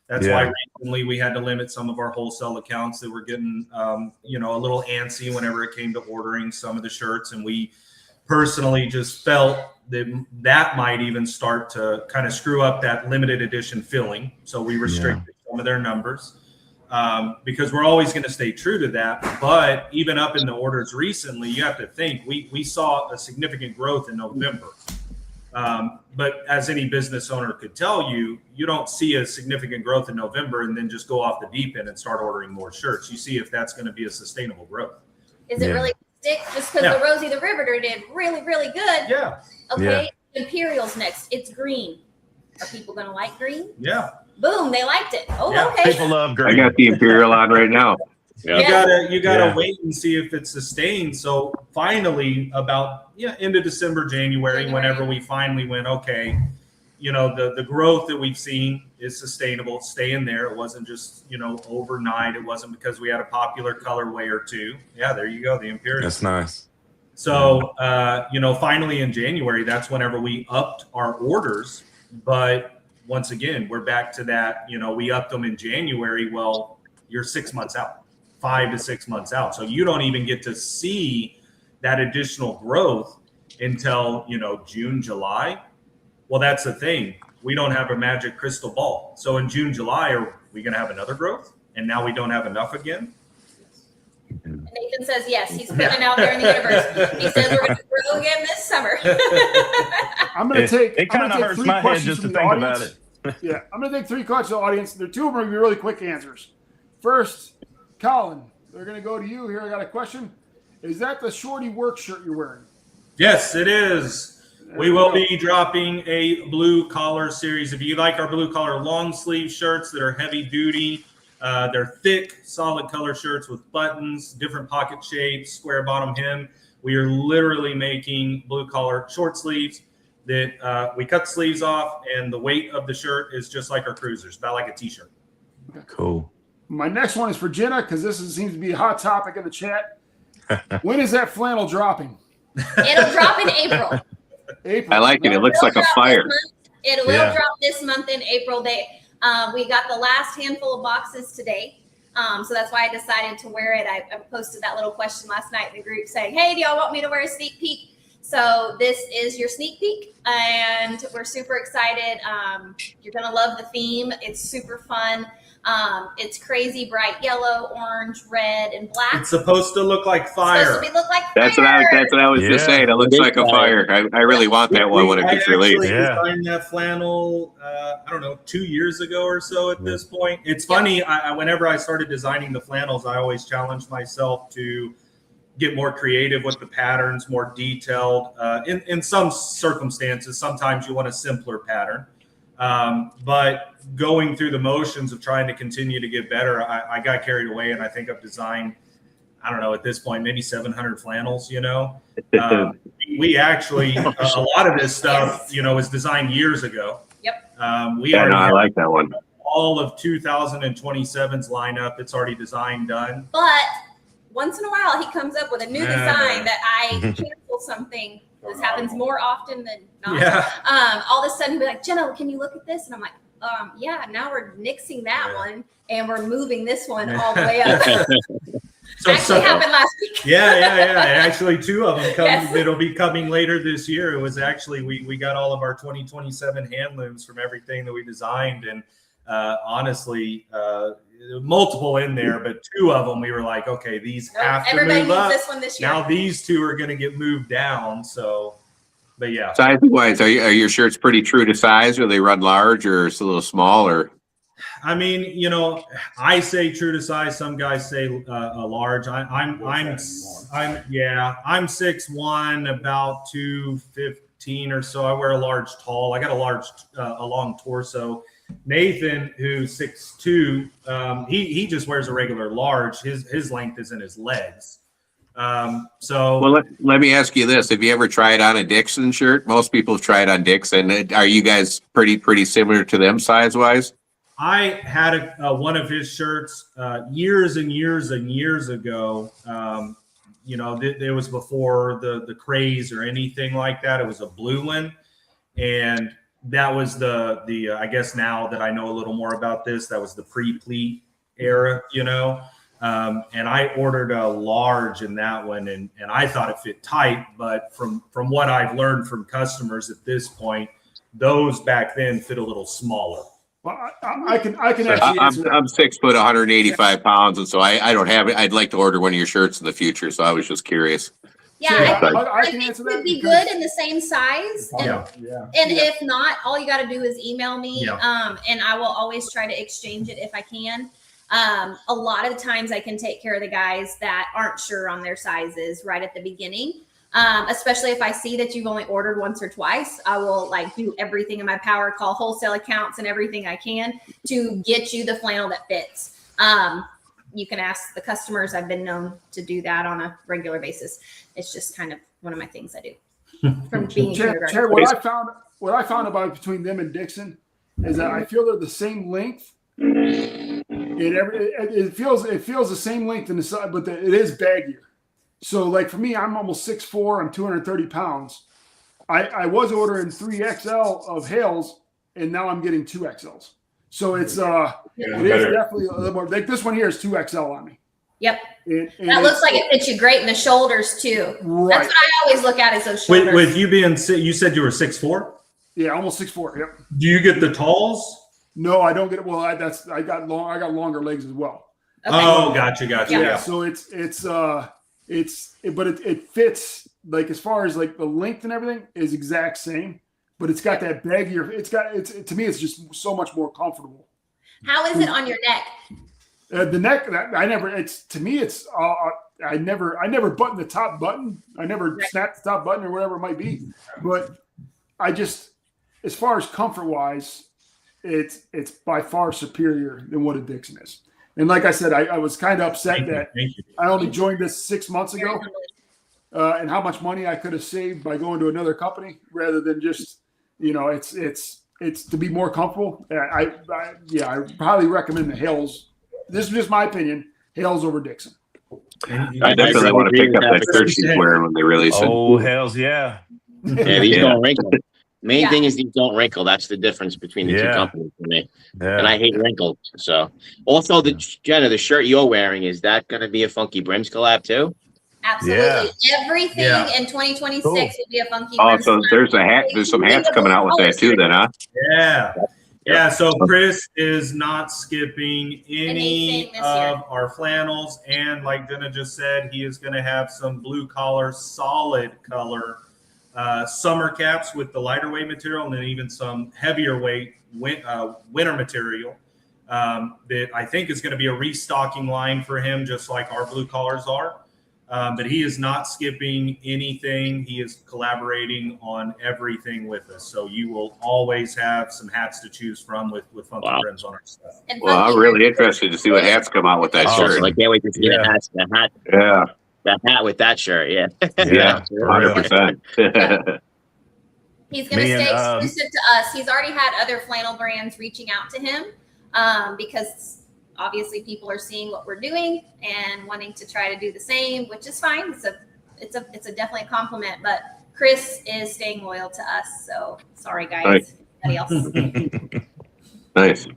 That's why recently we had to limit some of our wholesale accounts that were getting, a little antsy whenever it came to ordering some of the shirts. And we personally just felt that might even start to kind of screw up that limited edition filling. So we restricted some of their numbers because we're always going to stay true to that. But even up in the orders recently, you have to think we saw a significant growth in November. But as any business owner could tell you, you don't see a significant growth in November and then just go off the deep end and start ordering more shirts. You see if that's going to be a sustainable growth. Is it really stick? Just because the Rosie the Riveter did really, really good. Yeah. Okay. Imperial's next. It's green. Are people going to like green? Yeah. Boom. They liked it. Oh, okay. People love green. I got the Imperial on right now. You gotta wait and see if it's sustained. So finally, about end of December, January, whenever we finally went, okay, the growth that we've seen is sustainable. It's staying there. It wasn't just overnight. It wasn't because we had a popular colorway or two. Yeah, there you go, the Imperial. That's nice. So finally in January, that's whenever we upped our orders. But once again, we're back to that. We upped them in January. Well, you're 6 months out. 5 to 6 months out. So you don't even get to see that additional growth until, June, July. Well, that's the thing. We don't have a magic crystal ball. So in June, July, are we going to have another growth? And now we don't have enough again? And Nathan says, yes, he's putting it out there in the universe. He says we're going to grow again this summer. I'm going to take. It kind of hurts my head just to think about it. Yeah, I'm going to take 3 questions to the audience. There are 2 of them are going to be really quick answers. First, Colin, they're going to go to you here. I got a question. Is that the Shorty Work shirt you're wearing? Yes, it is. We will be dropping a blue collar series. If you like our blue collar long sleeve shirts that are heavy duty, They're thick, solid color shirts with buttons, different pocket shapes, square bottom hem. We are literally making blue collar short sleeves that we cut the sleeves off, and the weight of the shirt is just like our cruisers, about like a t-shirt. Cool. My next one is for Jenna, because seems to be a hot topic in the chat. When is that flannel dropping? It'll drop in April. April. I like it. It looks like a fire. It will Yeah. drop this month in April. We got the last handful of boxes today. So that's why I decided to wear it. I posted that little question last night in the group saying, hey, do y'all want me to wear a sneak peek? So this is your sneak peek, and we're super excited. You're going to love the theme. It's super fun. It's crazy bright yellow, orange, red, and black. It's supposed to look like It's fire. supposed to look like That's fire. what I was just Yeah. saying. It looks like a fire. I really want that one when it gets released. I Yeah. designed that flannel, I don't know, 2 years ago or so at this point. It's funny, whenever I started designing the flannels, I always challenged myself to get more creative with the patterns, more detailed. In some circumstances, sometimes you want a simpler pattern. But going through the motions of trying to continue to get better, I got carried away, and I think I've designed, I don't know, at this point, maybe 700 flannels, we actually, a lot of this stuff, was designed years ago. Yep. We Yeah, already no, I have like that one. all of 2027's lineup. It's already designed, done. But once in a while, he comes up with a new design that I cancel something. This happens more often than not. Yeah. All of a sudden, he'll be like, Jenna, can you look at this? And I'm like, yeah, now we're nixing that one and we're moving this one all the way up. Actually happened last week. Yeah. Actually, 2 of them Yes. It'll be coming later this year. It was actually, we got all of our 2027 hand looms from everything that we designed. And honestly, multiple in there, but 2 of them we were like, okay, these have to Everybody move needs up. this one this year. Now these 2 are going to get moved down. So, but yeah. Sizing wise, are your shirts pretty true to size, or they run large, or it's a little small, or? I mean, I say true to size. Some guys say a large. I'm 6'1", about 215 or so. I wear a large tall. I got a long torso. Nathan, who's 6'2", he just wears a regular large. His length is in his legs. Well, let me ask you this: have you ever tried on a Dixon shirt? Most people have tried on Dixon. Are you guys pretty similar to them size wise? I had one of his shirts years and years and years ago. It was before the craze or anything like that. It was a blue one, and that was the I guess now that I know a little more about this, that was the pre-pleat era, and I ordered a large in that one, and I thought it fit tight, but from what I've learned from customers at this point, those back then fit a little smaller. Well, I can actually answer that. I'm 6 foot, 185 pounds, and so I don't have it. I'd like to order one of your shirts in the future, so I was just curious. Yeah, I can think answer it that. would be because- good in the same size. And, Yeah. and if not, all you got to do is email me, Yeah. and I will always try to exchange it if I can. A lot of the times I can take care of the guys that aren't sure on their sizes right at the beginning. Especially if I see that you've only ordered once or twice, I will do everything in my power, call wholesale accounts and everything I can to get you the flannel that fits. You can ask the customers. I've been known to do that on a regular basis. It's just kind of one of my things I do from being in Chad, kindergarten. what I found about between them and Dixon is that I feel they're the same length. It feels the same length in the side, but it is baggier. So for me, I'm almost 6'4", I'm 230 pounds. I was ordering 3XL of Hales, and now I'm getting 2XLs. So it is definitely a little more. This one here is 2XL on me. Yep. And That looks like it fits you great in the shoulders too. Right. That's what I always look at is those shoulders. With you being, you said you were 6'4"? Yeah, almost 6'4". Yep. Do you get the talls? No, I don't get it. Well, I got longer legs as well. Okay. Oh, gotcha. Yeah. So it fits as far as the length and everything is exact same, but it's got that baggier. To me, it's just so much more comfortable. How is it on your neck? The neck, I never button the top button. I never snap the top button or whatever it might be. But I just, as far as comfort wise, it's by far superior than what a Dixon is. And like I said, I was kind of upset Thank you. that Thank you. I only joined this 6 months ago, and how much money I could have saved by going to another company rather than just, it's to be more comfortable. I probably recommend the Hales. This is just my opinion. Hales over Dixon. I definitely want to pick up that shirt she's wearing when they release it. Oh, Hales, yeah. Yeah, these Yeah. don't wrinkle. Main thing is these don't wrinkle. That's the difference between the two companies for me. Yeah. And I hate wrinkles. So, also, Jenna, the shirt you're wearing, is that going to be a Funky Brims collab too? Absolutely. Everything Yeah. in 2026 Cool. will be a funky. Oh, Brims so collab. there's a hat. There's some hats coming out with that too, then, huh? Yeah. Yeah, so Chris is not skipping any Anything this of year. our flannels. And like Jenna just said, he is going to have some blue collar, solid color summer caps with the lighter weight material, and then even some heavier weight winter material that I think is going to be a restocking line for him, just like our blue collars are. But he is not skipping anything. He is collaborating on everything with us. So you will always have some hats to choose from with Funky Brims on our stuff. And Well, I'm Funky really Brims- interested to see what hats come out with that Awesome. shirt. So I can't wait to see Yeah. the hat. Yeah, That hat with that shirt. Yeah. Yeah. For real. 100%. He's going to Me and, stay exclusive to us. He's already had other flannel brands reaching out to him because obviously people are seeing what we're doing and wanting to try to do the same, which is fine. It's a definitely a compliment, but Chris is staying loyal to us. So sorry, guys. Everybody else. Nice.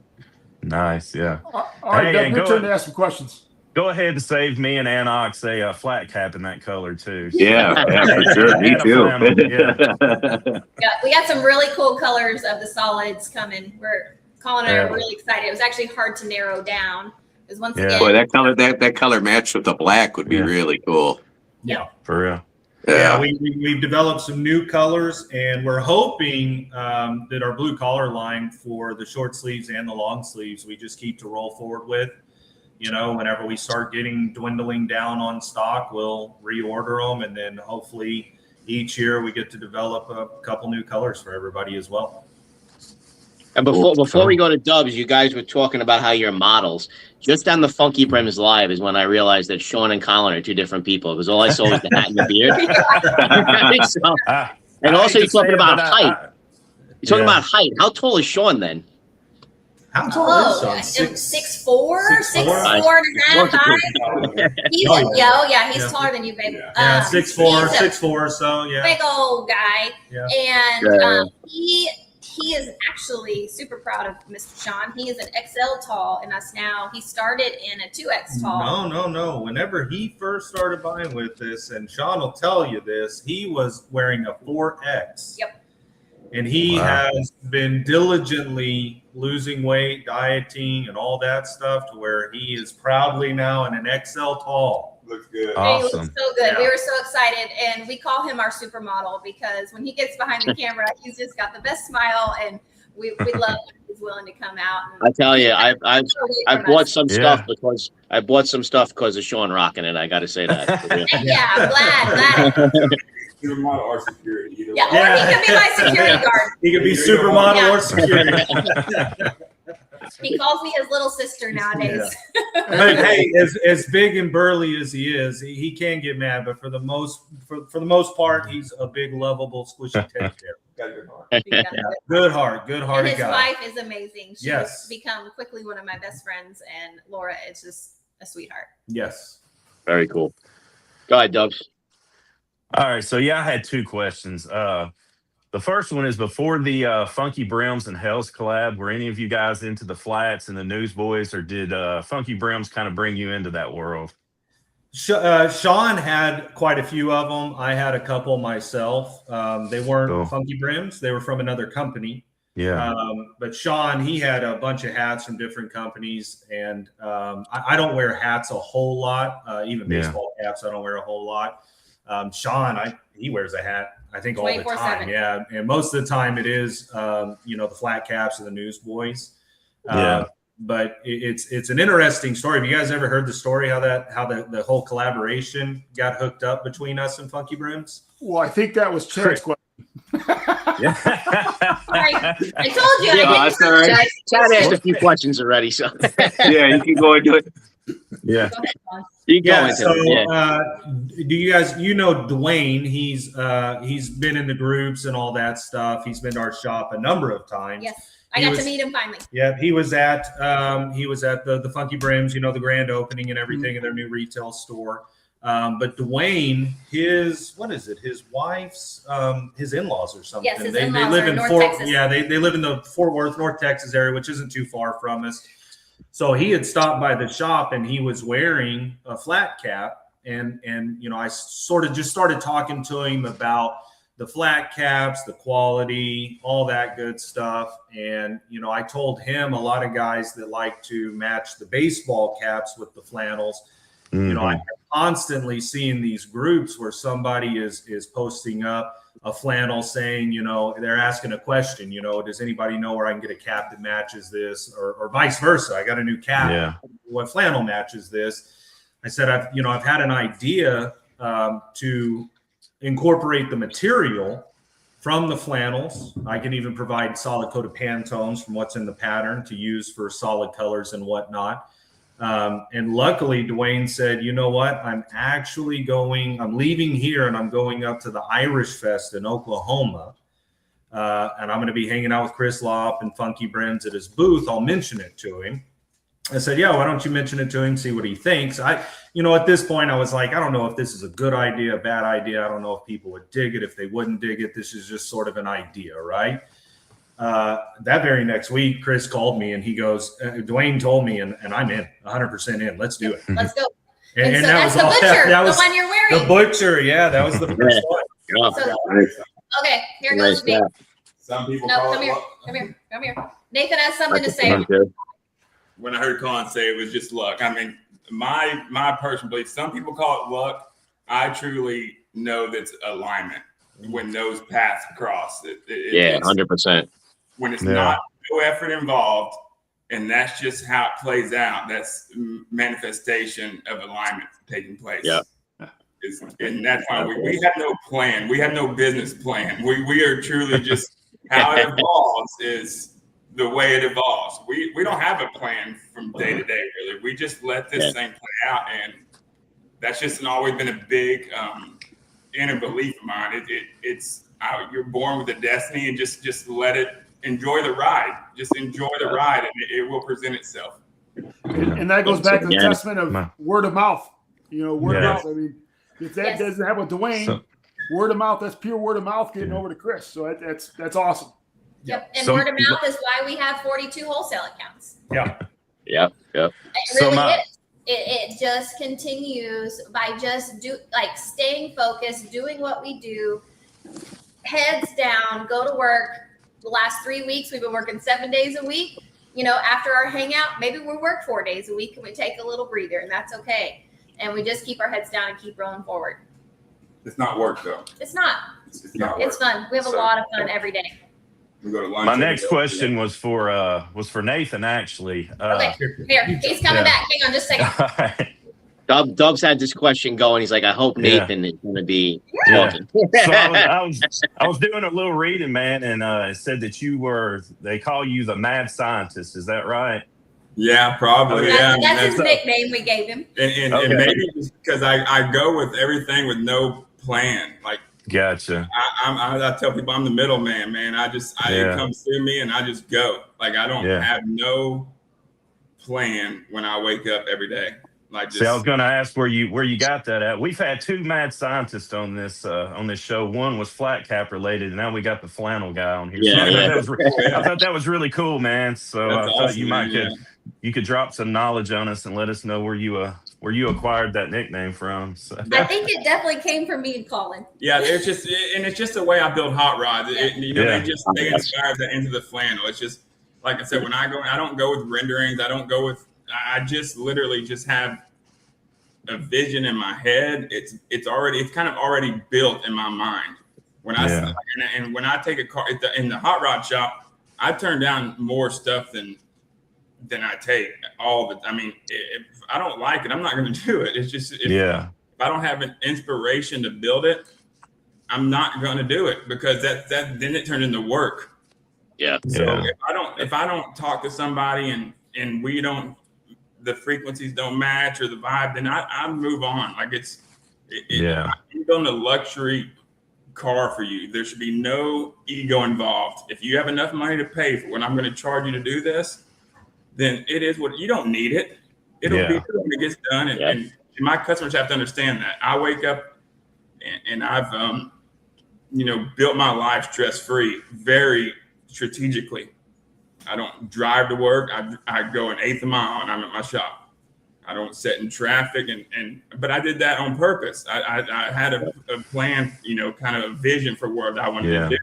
Nice, yeah. All right, Hey, Doug, and your go turn ahead. to ask some questions. Go ahead and save me and Anox a flat cap in that color too. Yeah, for sure. Me And a too. flannel, yeah. Yeah, we got some really cool colors of the solids coming. Colin and I Yeah. are really excited. It was actually hard to narrow down because once Yeah. again, Boy, that color match with the black would be really cool. Yeah. For real. Yeah, we've developed some new colors, and we're hoping that our blue collar line for the short sleeves and the long sleeves, we just keep to roll forward with. Whenever we start getting dwindling down on stock, we'll reorder them, and then hopefully each year we get to develop a couple new colors for everybody as well. And before we go to Dubs, you guys were talking about how you're models. Just on the Funky Brims Live is when I realized that Sean and Colin are two different people, because all I saw was the hat and the beard. So- and also you're talking about height. You're talking about height. How tall is Sean then? How tall is Sean? 6'4", 6'4"? 6'4" and a half. He's he's taller than you, baby. Yeah, 6'4", he's a 6'4", so yeah. big old guy, Yeah. and he is actually super proud of Mr. Sean. He is an XL tall in us now. He started in a 2X tall. No. Whenever he first started buying with this, and Sean will tell you this, he was wearing a 4X. Yep. And he has been diligently losing weight, dieting, and all that stuff to where he is proudly now in an XL tall. Looks good. Awesome. He looks so good. Yeah. We were so excited, and we call him our supermodel because when he gets behind the camera, he's just got the best smile, and we love when he's willing to come out. I tell you, I bought some Yeah. stuff because of Sean rocking it. I got to say that. For real. Yeah, I'm glad. Supermodel or security. Either Yeah, way. or he could be my security guard. He could be supermodel or security. He calls me his little sister nowadays. But hey, as big and burly as he is, he can get mad. But for the most part, he's a big, lovable, squishy teddy bear. Got a good heart. He got it. Good And hearted his guy. wife is amazing. She's Yes. become quickly one of my best friends, and Laura is just a sweetheart. Yes. Very cool. Go ahead, Dubs. All right, so I had two questions. The first one is before the Funky Brims and Hales collab, were any of you guys into the flats and the Newsboys, or did Funky Brims kind of bring you into that world? Sean had quite a few of them. I had a couple myself. They weren't Cool. Funky Brims. They were from another company. Yeah. But Sean, he had a bunch of hats from different companies. And I don't wear hats a whole lot. Even baseball caps, I don't wear a whole lot. Sean, he wears a hat, I think, all the 24/7. time. Yeah. And most of the time it is, the flat caps and the Newsboys. Yeah. But it's an interesting story. Have you guys ever heard the story how the whole collaboration got hooked up between us and Funky Brims? Well, I think that was Chad's question. Yeah. Sorry. I told you. Yeah, I that's all right. didn't. Chad asked a few questions already, so Yeah, you can go into it. Yeah. you go Yeah. into So, it. Yeah. do you guys, Dwayne? He's been in the groups and all that stuff. He's been to our shop a number of times. Yes, I He got was- to meet him finally. Yeah, he was at the Funky Brims, the grand opening and everything in their new retail store. But Dwayne, his wife's his in-laws or something. Yes, his they in-laws live are in North Fort Texas. Yeah, they live in the Fort Worth, North Texas area, which isn't too far from us. So he had stopped by the shop and he was wearing a flat cap. And I sort of just started talking to him about the flat caps, the quality, all that good stuff. And, I told him a lot of guys that like to match the baseball caps with the flannels. I'm constantly seeing these groups where somebody is posting up a flannel saying, they're asking a question, does anybody know where I can get a cap that matches this, or vice versa? I got a new cap. Yeah. What flannel matches this? I said, I've had an idea to incorporate the material from the flannels. I can even provide solid coated Pantones from what's in the pattern to use for solid colors and whatnot. And luckily, Dwayne said, you know what? I'm leaving here and I'm going up to the Irish Fest in Oklahoma. And I'm going to be hanging out with Chris Lopp and Funky Brims at his booth. I'll mention it to him. I said, yeah, why don't you mention it to him, see what he thinks? At this point, I was like, I don't know if this is a good idea, a bad idea. I don't know if people would dig it, if they wouldn't dig it. This is just sort of an idea, right? That very next week, Chris called me and he goes, Dwayne told me, and I'm in, 100% in. Let's do it. Let's go. And so that that's was the all. butcher, That was the one you're wearing. the butcher. Yeah, that was the first one. Yeah. So, okay, here goes Nice Nate. job. Some people No, call come it here. luck. Come here. Nathan has something to say. When I heard Colin say it was just luck, I mean, my personal belief, some people call it luck. I truly know that's alignment when those paths cross. Yeah, 100%. When it's not no effort involved, and that's just how it plays out. That's manifestation of alignment taking place. Yeah. And that's why we have no plan. We have no business plan. We are truly just how it evolves is the way it evolves. We don't have a plan from day to day, really. We just let this thing play out, and that's just always been a big inner belief of mine. It's you're born with a destiny, and just let it enjoy the ride. Just enjoy the ride, and it will present itself. And that goes back to the testament of word of mouth. Word of Yeah. mouth. I mean, if that doesn't happen with Dwayne, word of mouth, that's pure word of mouth getting over to Chris. So that's awesome. Yep. And So- word of mouth is why we have 42 wholesale accounts. Yeah. Yep. It So really my- is. It just continues by just staying focused, doing what we do, heads down, go to work. The last 3 weeks, we've been working 7 days a week. After our hangout, maybe we work 4 days a week and we take a little breather, and that's okay. And we just keep our heads down and keep rolling forward. It's not work though. It's not. It's not work. It's fun. We have a So- lot of fun every day. We go to lunch. My every next day. question was for Nathan, actually. Okay, here. He's coming back. Hang on just a second. Dubs had this question going. He's like, I hope Nathan is going to be talking. So I was doing a little reading, man, and it said that they call you the mad scientist. Is that right? Yeah, probably. Yeah, That's his and, nickname we gave him. and Okay. maybe just because I go with everything with no plan. Like Gotcha. I tell people I'm the middleman, man. It comes through me and I just go. Like I don't have no plan when I wake up every day. Like just, See, I was going to ask where you got that at. We've had two mad scientists on this show. One was flat cap related, and now we got the flannel guy on here. Yeah, I thought that was really cool, man. So That's I thought awesome, you man, might you could drop some knowledge on us and let us know where you acquired that nickname from. So. I think it definitely came from me and Colin. Yeah, it's just the way I build hot rods. They inspired that into the flannel. It's just like I said, when I don't go with renderings. I just literally just have a vision in my head. It's kind of already built in my mind. When and when I take a car in the hot rod shop, I turn down more stuff than I take all the. I mean, if I don't like it, I'm not going to do it. It's just if I don't have an inspiration to build it, I'm not going to do it because that then it turned into work. Yeah. So if I don't talk to somebody and we don't, the frequencies don't match or the vibe, then I move on. Like I'm building a luxury car for you. There should be no ego involved. If you have enough money to pay for what I'm going to charge you to do this, then it is what you don't need it. It'll be when it gets done. And my customers have to understand that. I wake up and I've built my life stress-free very strategically. I don't drive to work. I go an eighth of a mile and I'm at my shop. I don't sit in traffic but I did that on purpose. I had a plan, kind of a vision for what I wanted to do.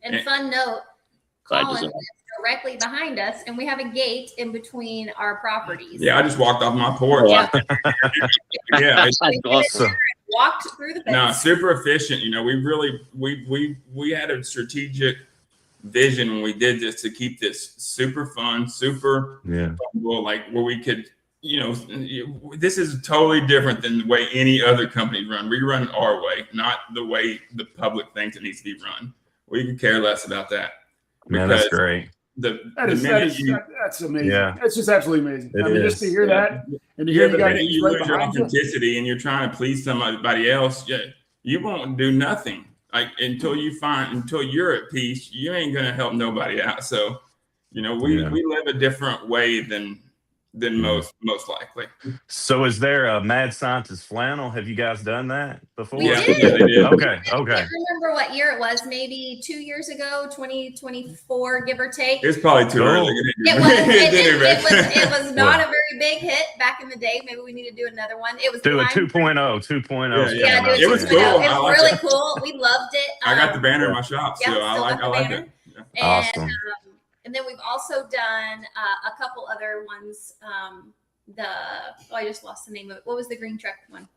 And fun note, Colin lives directly behind us, and we have a gate in between our properties. Yeah, I just walked off my porch. Yeah, that's awesome. Walked through the fence. No, super efficient. We had a strategic vision when we did this to keep this super fun, super fun, like where we could. This is totally different than the way any other company run. We run our way, not the way the public thinks it needs to be run. We could care less about that. Man, that's great. That's amazing. Yeah. That's just absolutely amazing. Just to hear that and to hear you lose your authenticity and you're trying to please somebody else, you won't do nothing. Like until you're at peace, you ain't gonna help nobody out. So, we live a different way than most likely. So is there a Mad Scientist flannel? Have you guys done that before? We did. Yeah, they did. Okay. I can't remember what year it was, maybe 2 years ago, 2024, give or take. It's probably too early. It was not a very big hit back in the day. Maybe we need to do another one. It was do a 2.0. Yeah, do it was cool. It was really cool. We loved it. I got the banner in my shop, so I like it. Yeah. Awesome. And then we've also done a couple other ones. I just lost the name of it. What was the green truck one?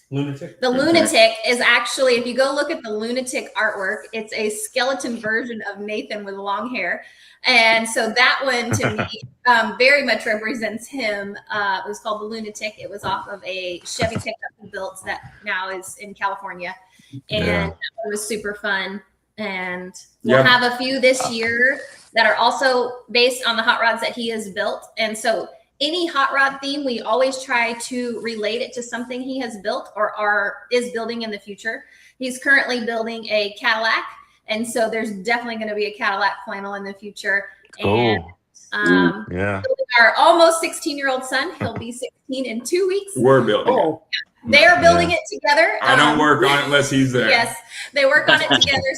Lunatic. The Lunatic is actually, if you go look at the Lunatic artwork, it's a skeleton version of Nathan with long hair. And so that one to me very much represents him. It was called the Lunatic. It was off of a Chevy pickup he built that now is in California. And it was super fun. And we'll have a few this year that are also based on the hot rods that he has built. And so any hot rod theme, we always try to relate it to something he has built or is building in the future. He's currently building a Cadillac. And so there's definitely going to be a Cadillac flannel in the future. And our almost 16-year-old son, he'll be 16 in 2 weeks. We're building it. They are building it together. I don't work on it unless he's there. Yes, they work on it together.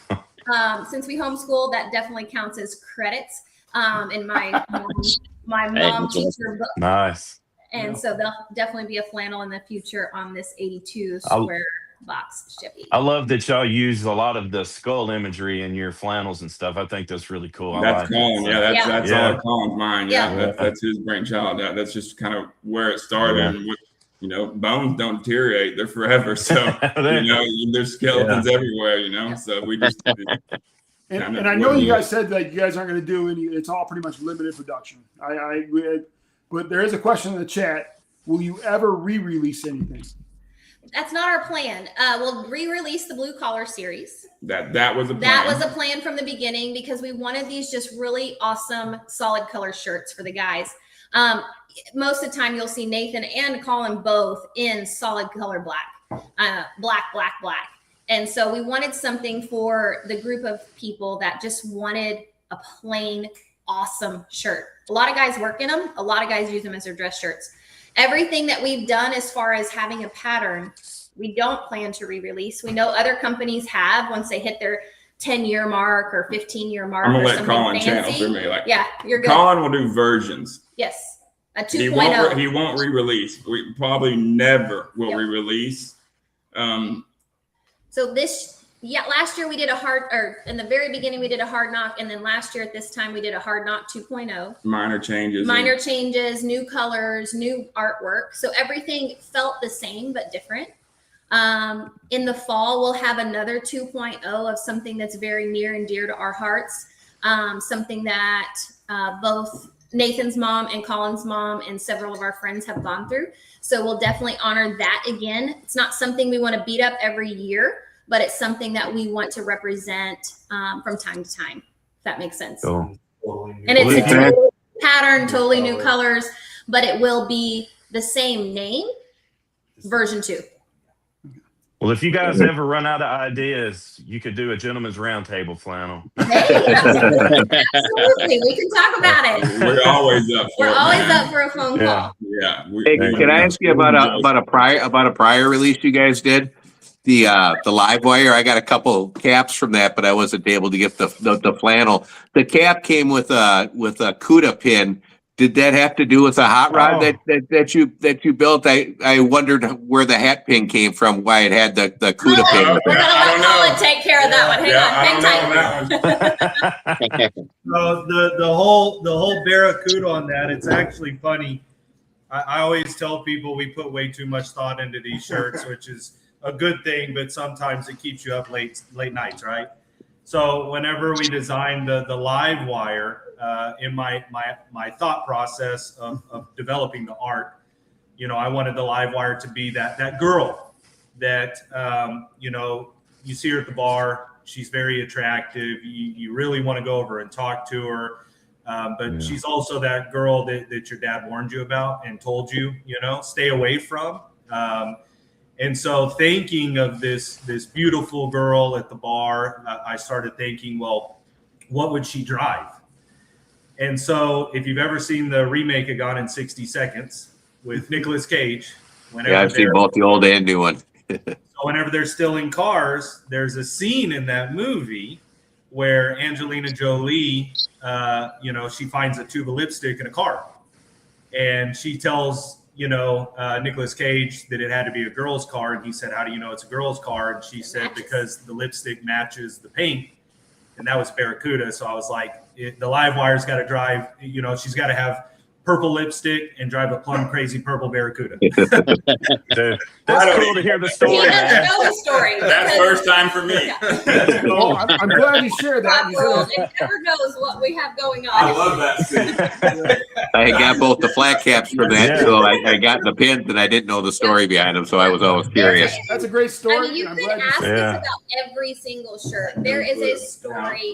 So since we homeschool, that definitely counts as credits in my mom teacher book. Nice. And so there'll definitely be a flannel in the future on this 82 square box Chevy. I love that y'all use a lot of the skull imagery in your flannels and stuff. I think that's really cool. That's Colin. That's all Colin's mind. That's his brainchild. That's just kind of where it started. And bones don't deteriorate; they're forever. So there's skeletons everywhere. So we just. And I know you guys said that you guys aren't going to do any. It's all pretty much limited production. But there is a question in the chat. Will you ever re-release anything? That's not our plan. We'll re-release the Blue Collar series. That was a plan. That was a plan from the beginning because we wanted these just really awesome solid color shirts for the guys. Most of the time you'll see Nathan and Colin both in solid color black, black. And so we wanted something for the group of people that just wanted a plain, awesome shirt. A lot of guys work in them. A lot of guys use them as their dress shirts. Everything that we've done as far as having a pattern, we don't plan to re-release. We know other companies have once they hit their 10-year mark or 15-year mark. I'm going to let Colin channel through me. You're good. Colin will do versions. Yes. A 2.0. He won't re-release. We probably never will re-release. So last year we did in the very beginning we did a hard knock, and then last year at this time we did a hard knock 2.0. Minor changes, new colors, new artwork. So everything felt the same but different. In the fall we'll have another 2.0 of something that's very near and dear to our hearts. Something that both Nathan's mom and Colin's mom and several of our friends have gone through. So we'll definitely honor that again. It's not something we want to beat up every year. but it's something that we want to represent from time to time, if that makes sense. Cool. And it's a Okay. totally new pattern, totally new colors, but it will be the same name, version 2. Well, if you guys ever run out of ideas, you could do a gentleman's roundtable flannel. Hey, absolutely. We can talk about it. We're always up for We're it, always man. up for a phone Yeah. call. Yeah. Hey, can I ask you about a prior release you guys did? The live wire. I got a couple caps from that, but I wasn't able to get the flannel. The cap came with a CUDA pin. Did that have to do with the hot rod that you built? I wondered where the hat pin came from. Why it had the CUDA pin with We're it. gonna let Colin take care of that one. Hang on, hang tight. So the whole Barracuda on that, it's actually funny. I always tell people we put way too much thought into these shirts, which is a good thing, but sometimes it keeps you up late nights, right? So whenever we designed the live wire, in my thought process of developing the art, I wanted the live wire to be that girl that you see her at the bar. She's very attractive. You really want to go over and talk to her. But she's also that girl that your dad warned you about and told you, stay away from. And so thinking of this beautiful girl at the bar, I started thinking, well, what would she drive? And so if you've ever seen the remake of Gone in 60 Seconds with Nicolas Cage, I've seen both the old and new one. So whenever they're stealing cars, there's a scene in that movie where Angelina Jolie, she finds a tube of lipstick in a car. And she tells, Nicolas Cage that it had to be a girl's car. And he said, how do you know it's a girl's car? And she said, because the lipstick matches the paint. And that was Barracuda. So I was like, the live wire's got to drive, she's got to have purple lipstick and drive a plum crazy purple Barracuda. Dude, that's cool to hear the story, He doesn't man. know the story. That's first time for me. That's cool. I'm glad you shared that. You World, said it never knows what we have going I on. love that scene. I got both the flat caps from that, so I got the pins, and I didn't know the story behind them, so I was always curious. that's a great story. I mean, you and I'm could glad you ask said this about every single shirt. There is a story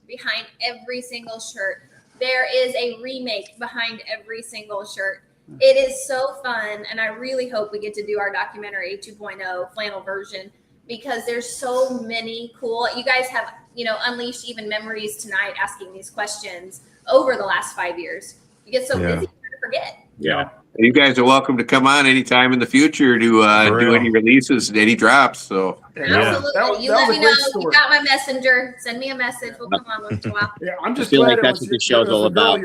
behind every single shirt. There is a remake behind every single shirt. It is so fun, and I really hope we get to do our documentary 2.0 flannel version, because there's so many cool. You guys have, unleashed even memories tonight asking these questions over the last 5 years. You get so busy, you forget. Yeah. You guys are welcome to come on anytime in the future to do any releases and any drops. So Absolutely. You that let was me a know. great story. You got my messenger. Send me a message. We'll come on once in a while. Yeah, I'm just I feel glad like it that's was what the show's all about.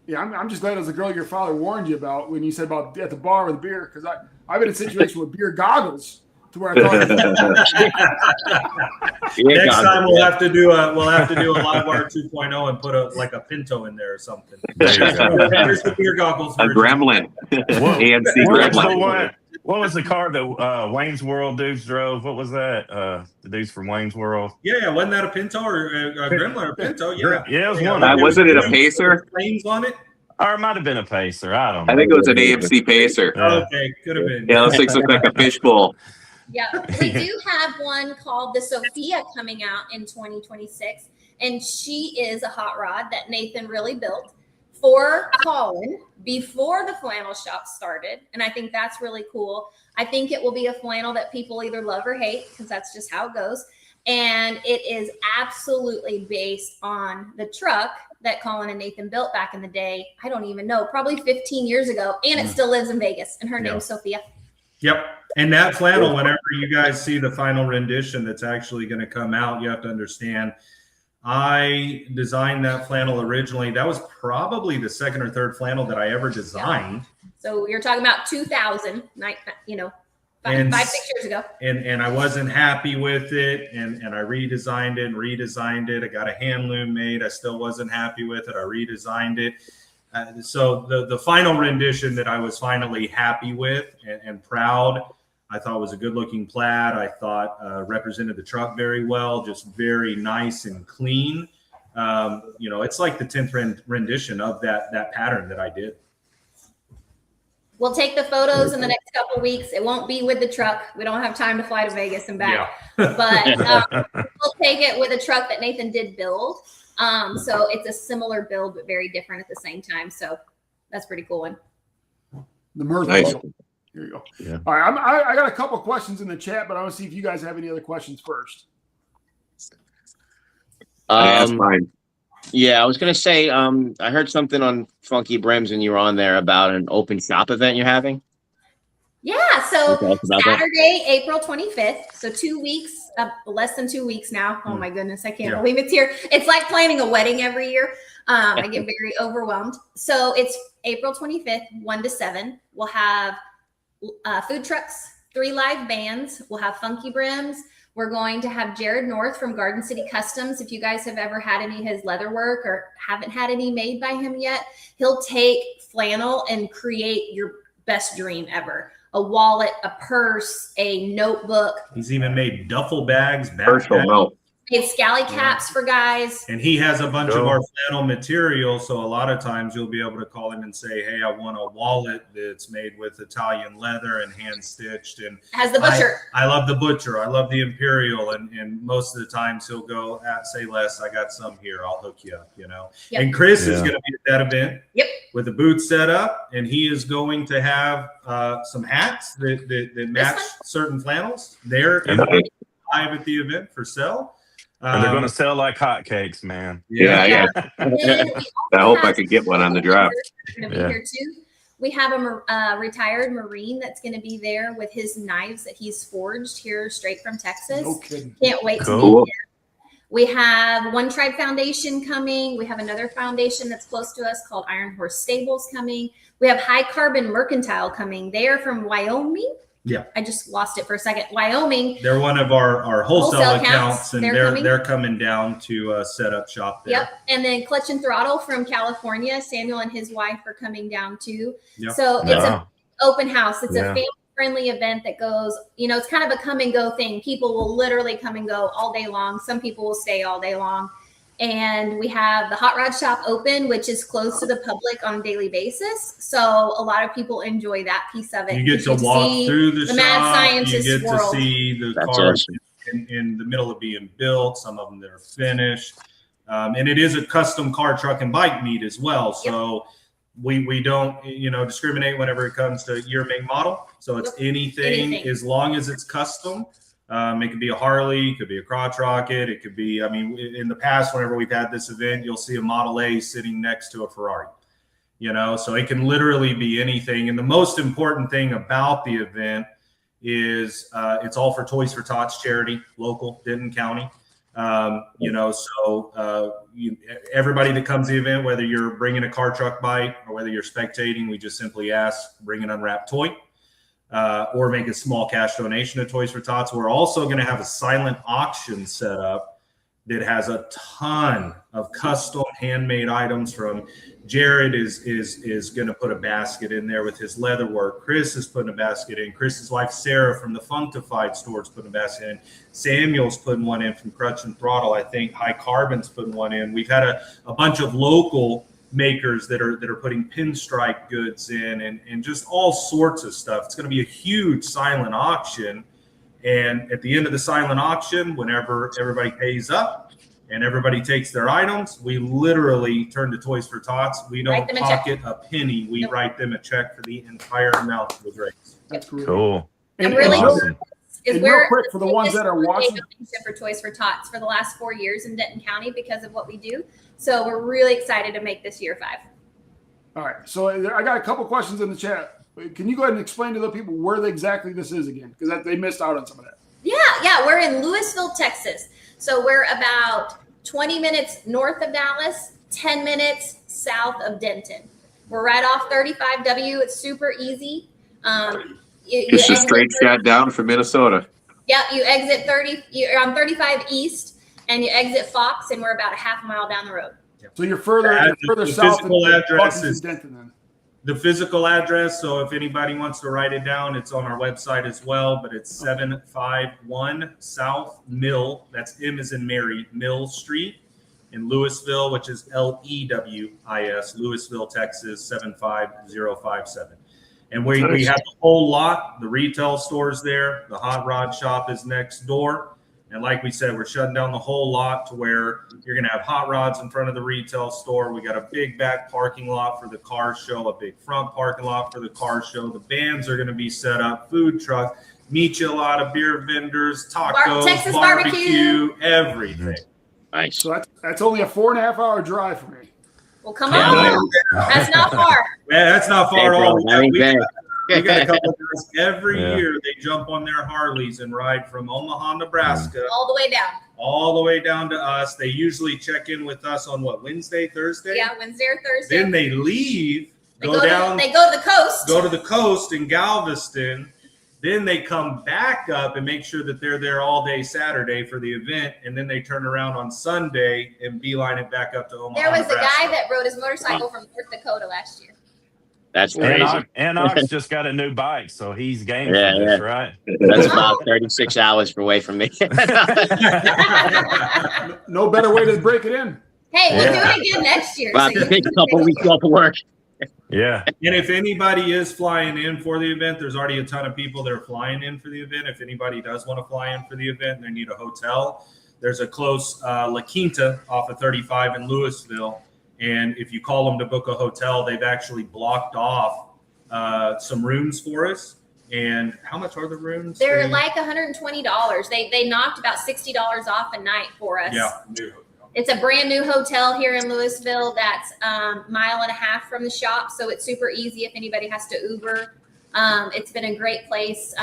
Yeah, I'm just glad it was the girl your father warned you about when you said about at the bar with beer, because I've been in a situation with beer goggles to where I thought Next time we'll have to do a live wire 2.0 and put a Pinto in there or something. There you go. Here's the beer goggles a version. gremlin, AMC gremlin. What was the car that Wayne's World dudes drove? What was that? The dudes from Wayne's World. Yeah, wasn't that a Pinto or a Gremlin or a Pinto? Yeah, Yeah, it was one. Of them. Wasn't it a Pacer? Flames on it. Or it might have been a Pacer. I don't know. I think it was an AMC Pacer. Yeah. Okay, could have been. Yeah, those things look like a fishbowl. Yeah, we do have one called the Sophia coming out in 2026, and she is a hot rod that Nathan really built for Colin before the flannel shop started, and I think that's really cool. I think it will be a flannel that people either love or hate, because that's just how it goes, and it is absolutely based on the truck that Colin and Nathan built back in the day. I don't even know, probably 15 years ago, and it still lives in Vegas, and her name's Sophia. Yep. And that flannel, whenever you guys see the final rendition that's actually going to come out, you have to understand, I designed that flannel originally. That was probably the second or third flannel that I ever designed. So you're talking about 2000, 5, 6 years ago. And I wasn't happy with it. And I redesigned it. I got a hand loom made. I still wasn't happy with it. I redesigned it. So the final rendition that I was finally happy with and proud, I thought was a good looking plaid. I thought represented the truck very well, just very nice and clean. It's like the 10th rendition of that pattern that I did. We'll take the photos in the next couple of weeks. It won't be with the truck. We don't have time to fly to Vegas and back. But we'll take it with a truck that Nathan did build. So it's a similar build, but very different at the same time. So that's a pretty cool one. The Mirth. Nice. Here you go. Yeah. All right. I got a couple questions in the chat, but I want to see if you guys have any other questions first. That's fine. Yeah, I was gonna say, I heard something on Funky Brims when you were on there about an open shop event you're having. Yeah, so Talk about that. Saturday, April 25th. So 2 weeks, less than 2 weeks now. Oh my goodness, I can't believe it's here. It's like planning a wedding every year. I get very overwhelmed. So it's April 25th, 1 to 7. We'll have food trucks, 3 live bands. We'll have Funky Brims. We're going to have Jared North from Garden City Customs. If you guys have ever had any of his leather work or haven't had any made by him yet, he'll take flannel and create your best dream ever. A wallet, a purse, a notebook. He's even made duffel bags, Personal backpacks. note. Made scally caps for guys. And he has a bunch of Cool. our flannel material. So a lot of times you'll be able to call him and say, hey, I want a wallet that's made with Italian leather and hand stitched. And Has the butcher. I love the butcher. I love the imperial. And most of the times he'll go, say less, I got some here. I'll hook you up, you know. Yep. And Chris is Yeah. going to be at that event. Yep. With the booth set up. And he is going to have some hats that match certain flannels. They're And live at the event for sale. And they're going to sell like hotcakes, man. Yeah. And then we also I hope I have could get one on the drop. Going to be here too. We have a retired Marine that's going to be there with his knives that he's forged here straight from Texas. No kidding. Can't wait to Cool. meet him. We have One Tribe Foundation coming. We have another foundation that's close to us called Iron Horse Stables coming. We have High Carbon Mercantile coming. They are from Wyoming. Yeah. I just lost it for a second. Wyoming. They're one of our wholesale Wholesale accounts, accounts. and They're they're coming down to set up shop there. Yep. And then Clutch and Throttle from California. Samuel and his wife are coming down too. Yep. So it's an open house. It's a Yeah. family friendly event that goes, it's kind of a come and go thing. People will literally come and go all day long. Some people will stay all day long. And we have the Hot Rod Shop open, which is closed to the public on a daily basis. So a lot of people enjoy that piece of it. You get to walk see through the the mad shop. scientist You get world. to see the That's cars awesome. in the middle of being built. Some of them that are finished. And it is a custom car, truck, and bike meet as well. So we don't discriminate whenever it comes to year, make, model. So it's anything as long as it's custom. It could be a Harley, it could be a crotch rocket, it could be, in the past, whenever we've had this event, you'll see a Model A sitting next to a Ferrari, so it can literally be anything. And the most important thing about the event is it's all for Toys for Tots charity, local, Denton County. Everybody that comes to the event, whether you're bringing a car, truck, bike, or whether you're spectating, we just simply ask, bring an unwrapped toy. Or make a small cash donation to Toys for Tots. We're also going to have a silent auction set up that has a ton of custom handmade items. From Jared is going to put a basket in there with his leather work. Chris is putting a basket in. Chris's wife Sarah from the Functified store is putting a basket in. Samuel's putting one in from Crutch and Throttle. I think High Carbon's putting one in. We've had a bunch of local makers that are putting pinstripe goods in and just all sorts of stuff. It's going to be a huge silent auction. And at the end of the silent auction, whenever everybody pays up and everybody takes their items, we literally turn to Toys for Tots. We don't pocket a penny. We write them a check for the entire amount that was raised. That's great. Cool. And really Awesome. is And where real quick, for the ones that are watching, for Toys for Tots for the last 4 years in Denton County because of what we do. So we're really excited to make this year 5. all right. So I got a couple questions in the chat. Can you go ahead and explain to the people where exactly this is again? Because they missed out on some of that. Yeah, we're in Louisville, Texas. So we're about 20 minutes north of Dallas, 10 minutes south of Denton. We're right off 35W. It's super easy. Just a straight shot down from Minnesota. Yeah, you exit 30. You're on 35 East, and you exit Fox, and we're about a half mile down the road. So you're further The south physical than address is Denton then. the physical address. So if anybody wants to write it down, it's on our website as well. But it's 751 South Mill. That's M as in Mary, Mill Street in Louisville, which is Lewis, Louisville, Texas 75057. And we have the whole lot, the retail stores there. The hot rod shop is next door. And like we said, we're shutting down the whole lot to where you're going to have hot rods in front of the retail store. We got a big back parking lot for the car show, a big front parking lot for the car show. The bands are going to be set up, food truck, michelada, beer vendors, tacos, Texas barbecue, everything. Nice. So that's only a 4.5 hour drive for me. Well, come on. That's not far. Yeah, that's not far at all. We got a couple of guys every Yeah. year. They jump on their Harleys and ride from Omaha, Nebraska, All the way down. all the way down to us. They usually check in with us on what, Wednesday, Thursday? Yeah, Wednesday or Thursday. Then they leave, they go down, they go to the coast. go to the coast in Galveston. Then they come back up and make sure that they're there all day Saturday for the event. And then they turn around on Sunday and beeline it back up to Omaha. There was a Nebraska. guy that rode his motorcycle from North Dakota last year. That's crazy. And Ox just got a new bike, so he's game Yeah, for this, yeah. right? That's about 36 hours away from me. No better way to break it in. Hey, we'll Yeah. do it again next year. About so to you take can a couple take weeks off of work. Yeah. And if anybody is flying in for the event, there's already a ton of people that are flying in for the event. If anybody does want to fly in for the event and they need a hotel, there's a close La Quinta off of 35 in Louisville. And if you call them to book a hotel, they've actually blocked off some rooms for us. And how much are the rooms? They're like $120. They knocked about $60 off a night for us. Yeah. It's a brand new hotel here in Louisville that's a mile and a half from the shop. So it's super easy if anybody has to Uber. It's been a great place.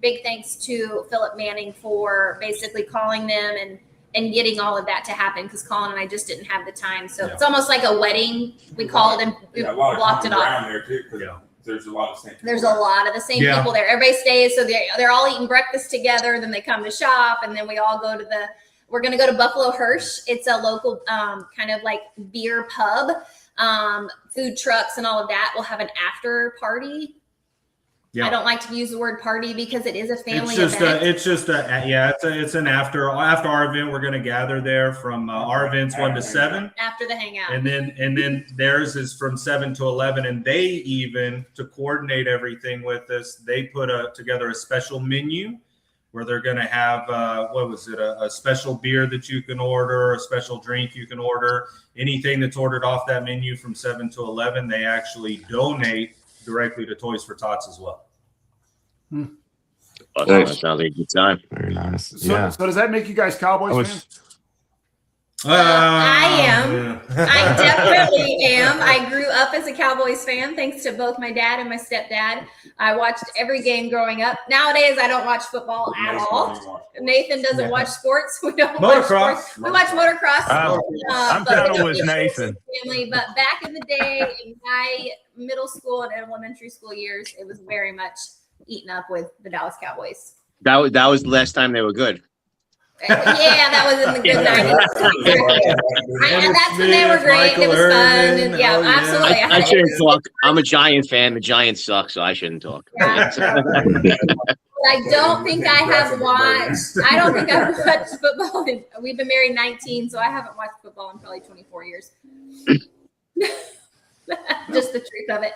Big thanks to Philip Manning for basically calling them and getting all of that to happen, because Colin and I just didn't have the time. So it's almost like a wedding. We called and we blocked it off. There too, there's a lot of same. There's a lot of the same people there. Everybody stays, so they're all eating breakfast together. Then they come to shop, and then we all go to we're going to go to Buffalo Hirsch. It's a local kind of like beer pub, food trucks and all of that. We'll have an after party. Yeah. I don't like to use the word party because it is a family event. It's an after our event. We're going to gather there from our events 1 to 7 after the hangout, and then theirs is from 7 to 11. And they even, to coordinate everything with us, they put together a special menu where they're going to have a special beer that you can order, a special drink you can order. Anything that's ordered off that menu from 7 to 11, they actually donate directly to Toys for Tots as well. Well, that sounds like a good time. Very nice. So does that make you guys Cowboys fans? I am. I definitely am. I grew up as a Cowboys fan, thanks to both my dad and my stepdad. I watched every game growing up. Nowadays, I don't watch football at all. Nathan doesn't watch sports. We don't watch sports. We watch motocross. I'm kind of with Nathan. Family, but back in the day, in my middle school and elementary school years, it was very much eaten up with the Dallas Cowboys. That was the last time they were good. Yeah, that was in the good 90s. And that's when they were great. It was fun. And absolutely. I shouldn't talk. I'm a Giant fan. The Giants suck, so I shouldn't talk. I don't think I've watched football. We've been married 19, so I haven't watched football in probably 24 years. Just the truth of it.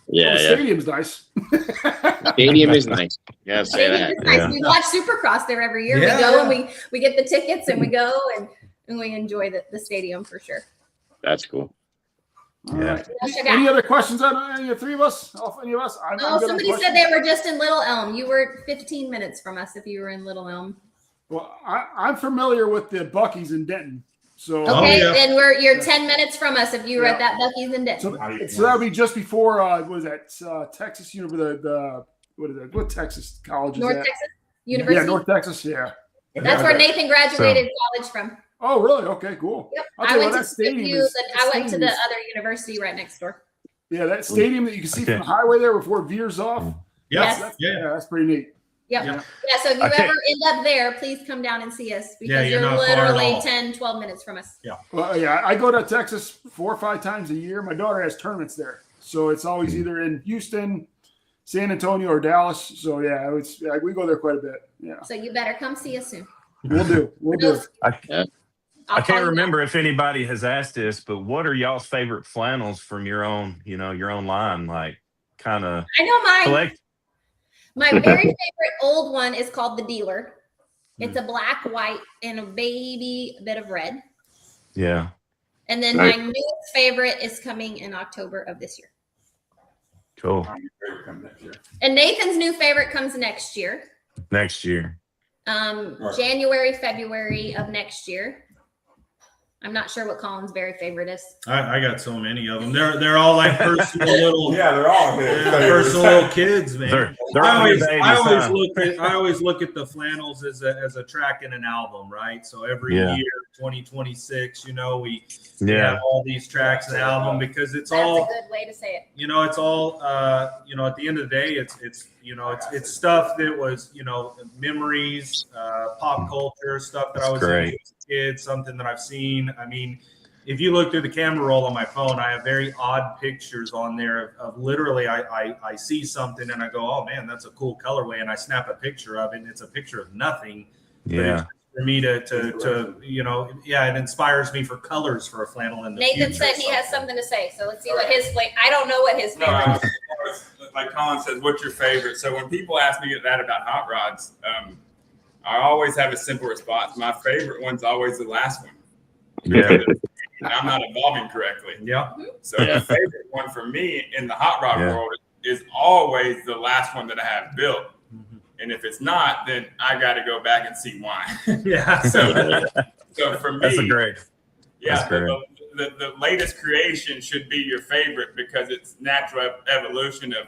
Yeah, the stadium's nice. Stadium is nice. Yeah, say that. Nice. Yeah. We watch Supercross there every year. Yeah. We go and we get the tickets and we go and we enjoy the stadium for sure. That's cool. All right. Any otother questions on any of the three of us? Any of us? Somebody said they were just in Little Elm. You were 15 minutes from us if you were in Little Elm. Well, I'm familiar with the Buc-ee's in Denton. So then you're 10 minutes from us if you were at that Buc-ee's in Denton. So that would be just before what is that? Texas University. What is that? What Texas college is North that? Texas University. Yeah, North Texas. Yeah. That's where Nathan graduated college from. Oh, really? Okay, cool. Yep. I went to the other university right next door. Yeah, that stadium that you can see from the highway there before it veers off. Yes. That's pretty neat. Yep. Yeah. So if you ever end up there, please come down and see us because you're literally 10, 12 minutes from us. Yeah. Well, I go to Texas 4 or 5 times a year. My daughter has tournaments there. So it's always either in Houston, San Antonio, or Dallas. So we go there quite a bit. Yeah. So you better come see us soon. We'll do. I can't remember if anybody has asked this, but what are y'all's favorite flannels from your own line? Like, kind of I know mine. collect. My very favorite old one is called the Dealer. It's a black, white, and a baby bit of red. Yeah. And then Nice. my newest favorite is coming in October of this year. Cool. And Nathan's new favorite comes next year. Next year. January, February of next year. I'm not sure what Colin's very favorite is. I got so many of them. They're all like personal little they're all personal little kids, man. They're all new babies, I always look at the Flannels as a track and an album, right? So every year, 2026, we have all these tracks and album because it's That's all a good way to say it. it's all at the end of the day, it's stuff that was memories, pop culture stuff that I was into as a kid, something that I've seen. I mean, if you look through the camera roll on my phone, I have very odd pictures on there of literally I see something and I go, oh man, that's a cool colorway, and I snap a picture of it, and it's a picture of nothing. Yeah. For me to it inspires me for colors for a flannel in the Nathan future. said he has something to say, so let's see what his I don't know what his favorite is. Like Colin says, what's your favorite? So when people ask me that about hot rods, I always have a simple response. My favorite one's always the last one. Yeah. I'm not evolving correctly. Yeah. So the favorite one for me in the hot rod world is always the last one that I have built. And if it's not, then I got to go back and see why. Yeah. So for me, That's a great. yeah, the latest creation should be your favorite because it's natural evolution of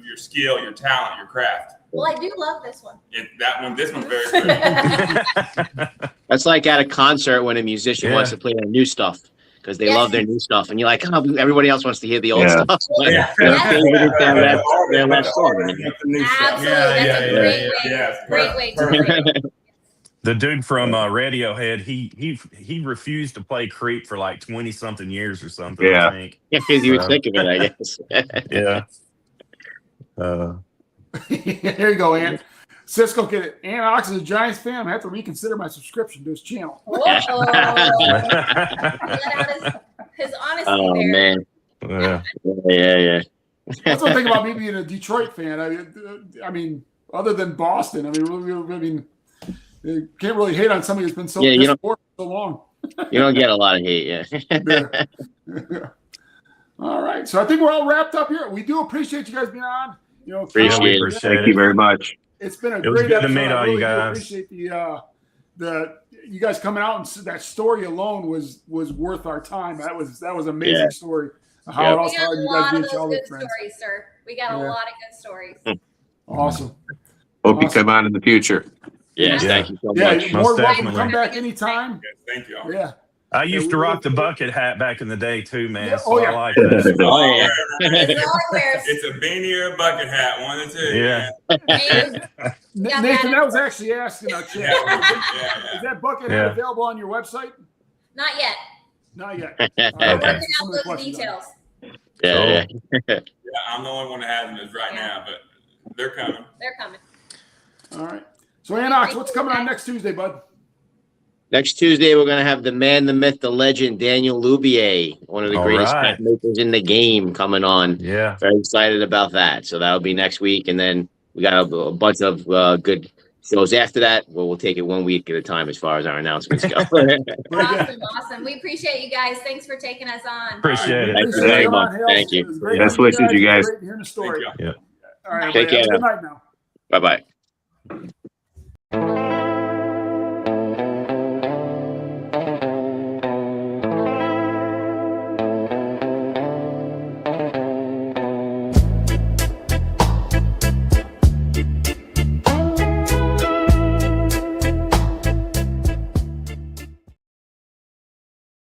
your skill, your talent, your craft. Well, I do love this one. This one's very good. That's like at a concert when a musician wants to play their new stuff because they love their new stuff, and you're like, oh, everybody else wants to hear the old stuff. Absolutely. Absolutely. That's a great way to say it. The dude from Radiohead, he refused to play Creep for like 20 something years or something. Yeah. I think. Yeah, because he was sick of it, I guess. Yeah. There you go, Ant. Cisco, Ant Ox is a Giants fan. I have to reconsider my subscription to his channel. Let out his honesty Oh there. man. Yeah. That's one thing about me being a Detroit fan. I mean, other than Boston, you can't really hate on somebody who's been so poor for so long. You don't get a lot of hate, All right, so I think we're all wrapped up here. We do appreciate you guys being on. Appreciate it. Thank you very much. It's been a It was great good to episode. meet I all really you do guys. appreciate the you guys coming out, and that story alone was worth our time. That was an amazing story. How else We got hard a you lot guys of did those y'all good with friends. stories, sir. We got a lot of good stories. Awesome. Hope you come on in the future. Yes, thank you so Yeah, much. you're more Most welcome to definitely. come back anytime. Thank you. Yeah. I used to rock the bucket hat back in the day too, man. Yeah. So Oh, yeah. I like that. Oh yeah. It's a beanie or a bucket hat, one of the two. Yeah. Yeah, Nathan, that was actually asked in our chat. Yeah. Is that bucket hat available on your website? Not yet. Not yet. Okay. We're working Some out of the those questions on details. Yeah. Yeah, I'm the only one that has them right now, but they're coming. They're coming. it. All right. So, Anox, what's coming on next Tuesday, bud? Next Tuesday, we're going to have the man, the myth, the legend, Daniel Lubier, one of the All greatest right. cat makers in the game, coming on. Yeah. Very excited about that. So that'll be next week. And then we got a bunch of good shows after that. Well, we'll take it 1 week at a time as far as our announcements go. Awesome. We appreciate you guys. Thanks for taking us on. Appreciate it. Thank you Appreciate very you much. coming on, Hales. Thank you. It was great Best meeting wishes, you guys. Great hearing the story. Thank you. Yeah. All right. Take everybody. care Have a now. good night now. Bye-bye.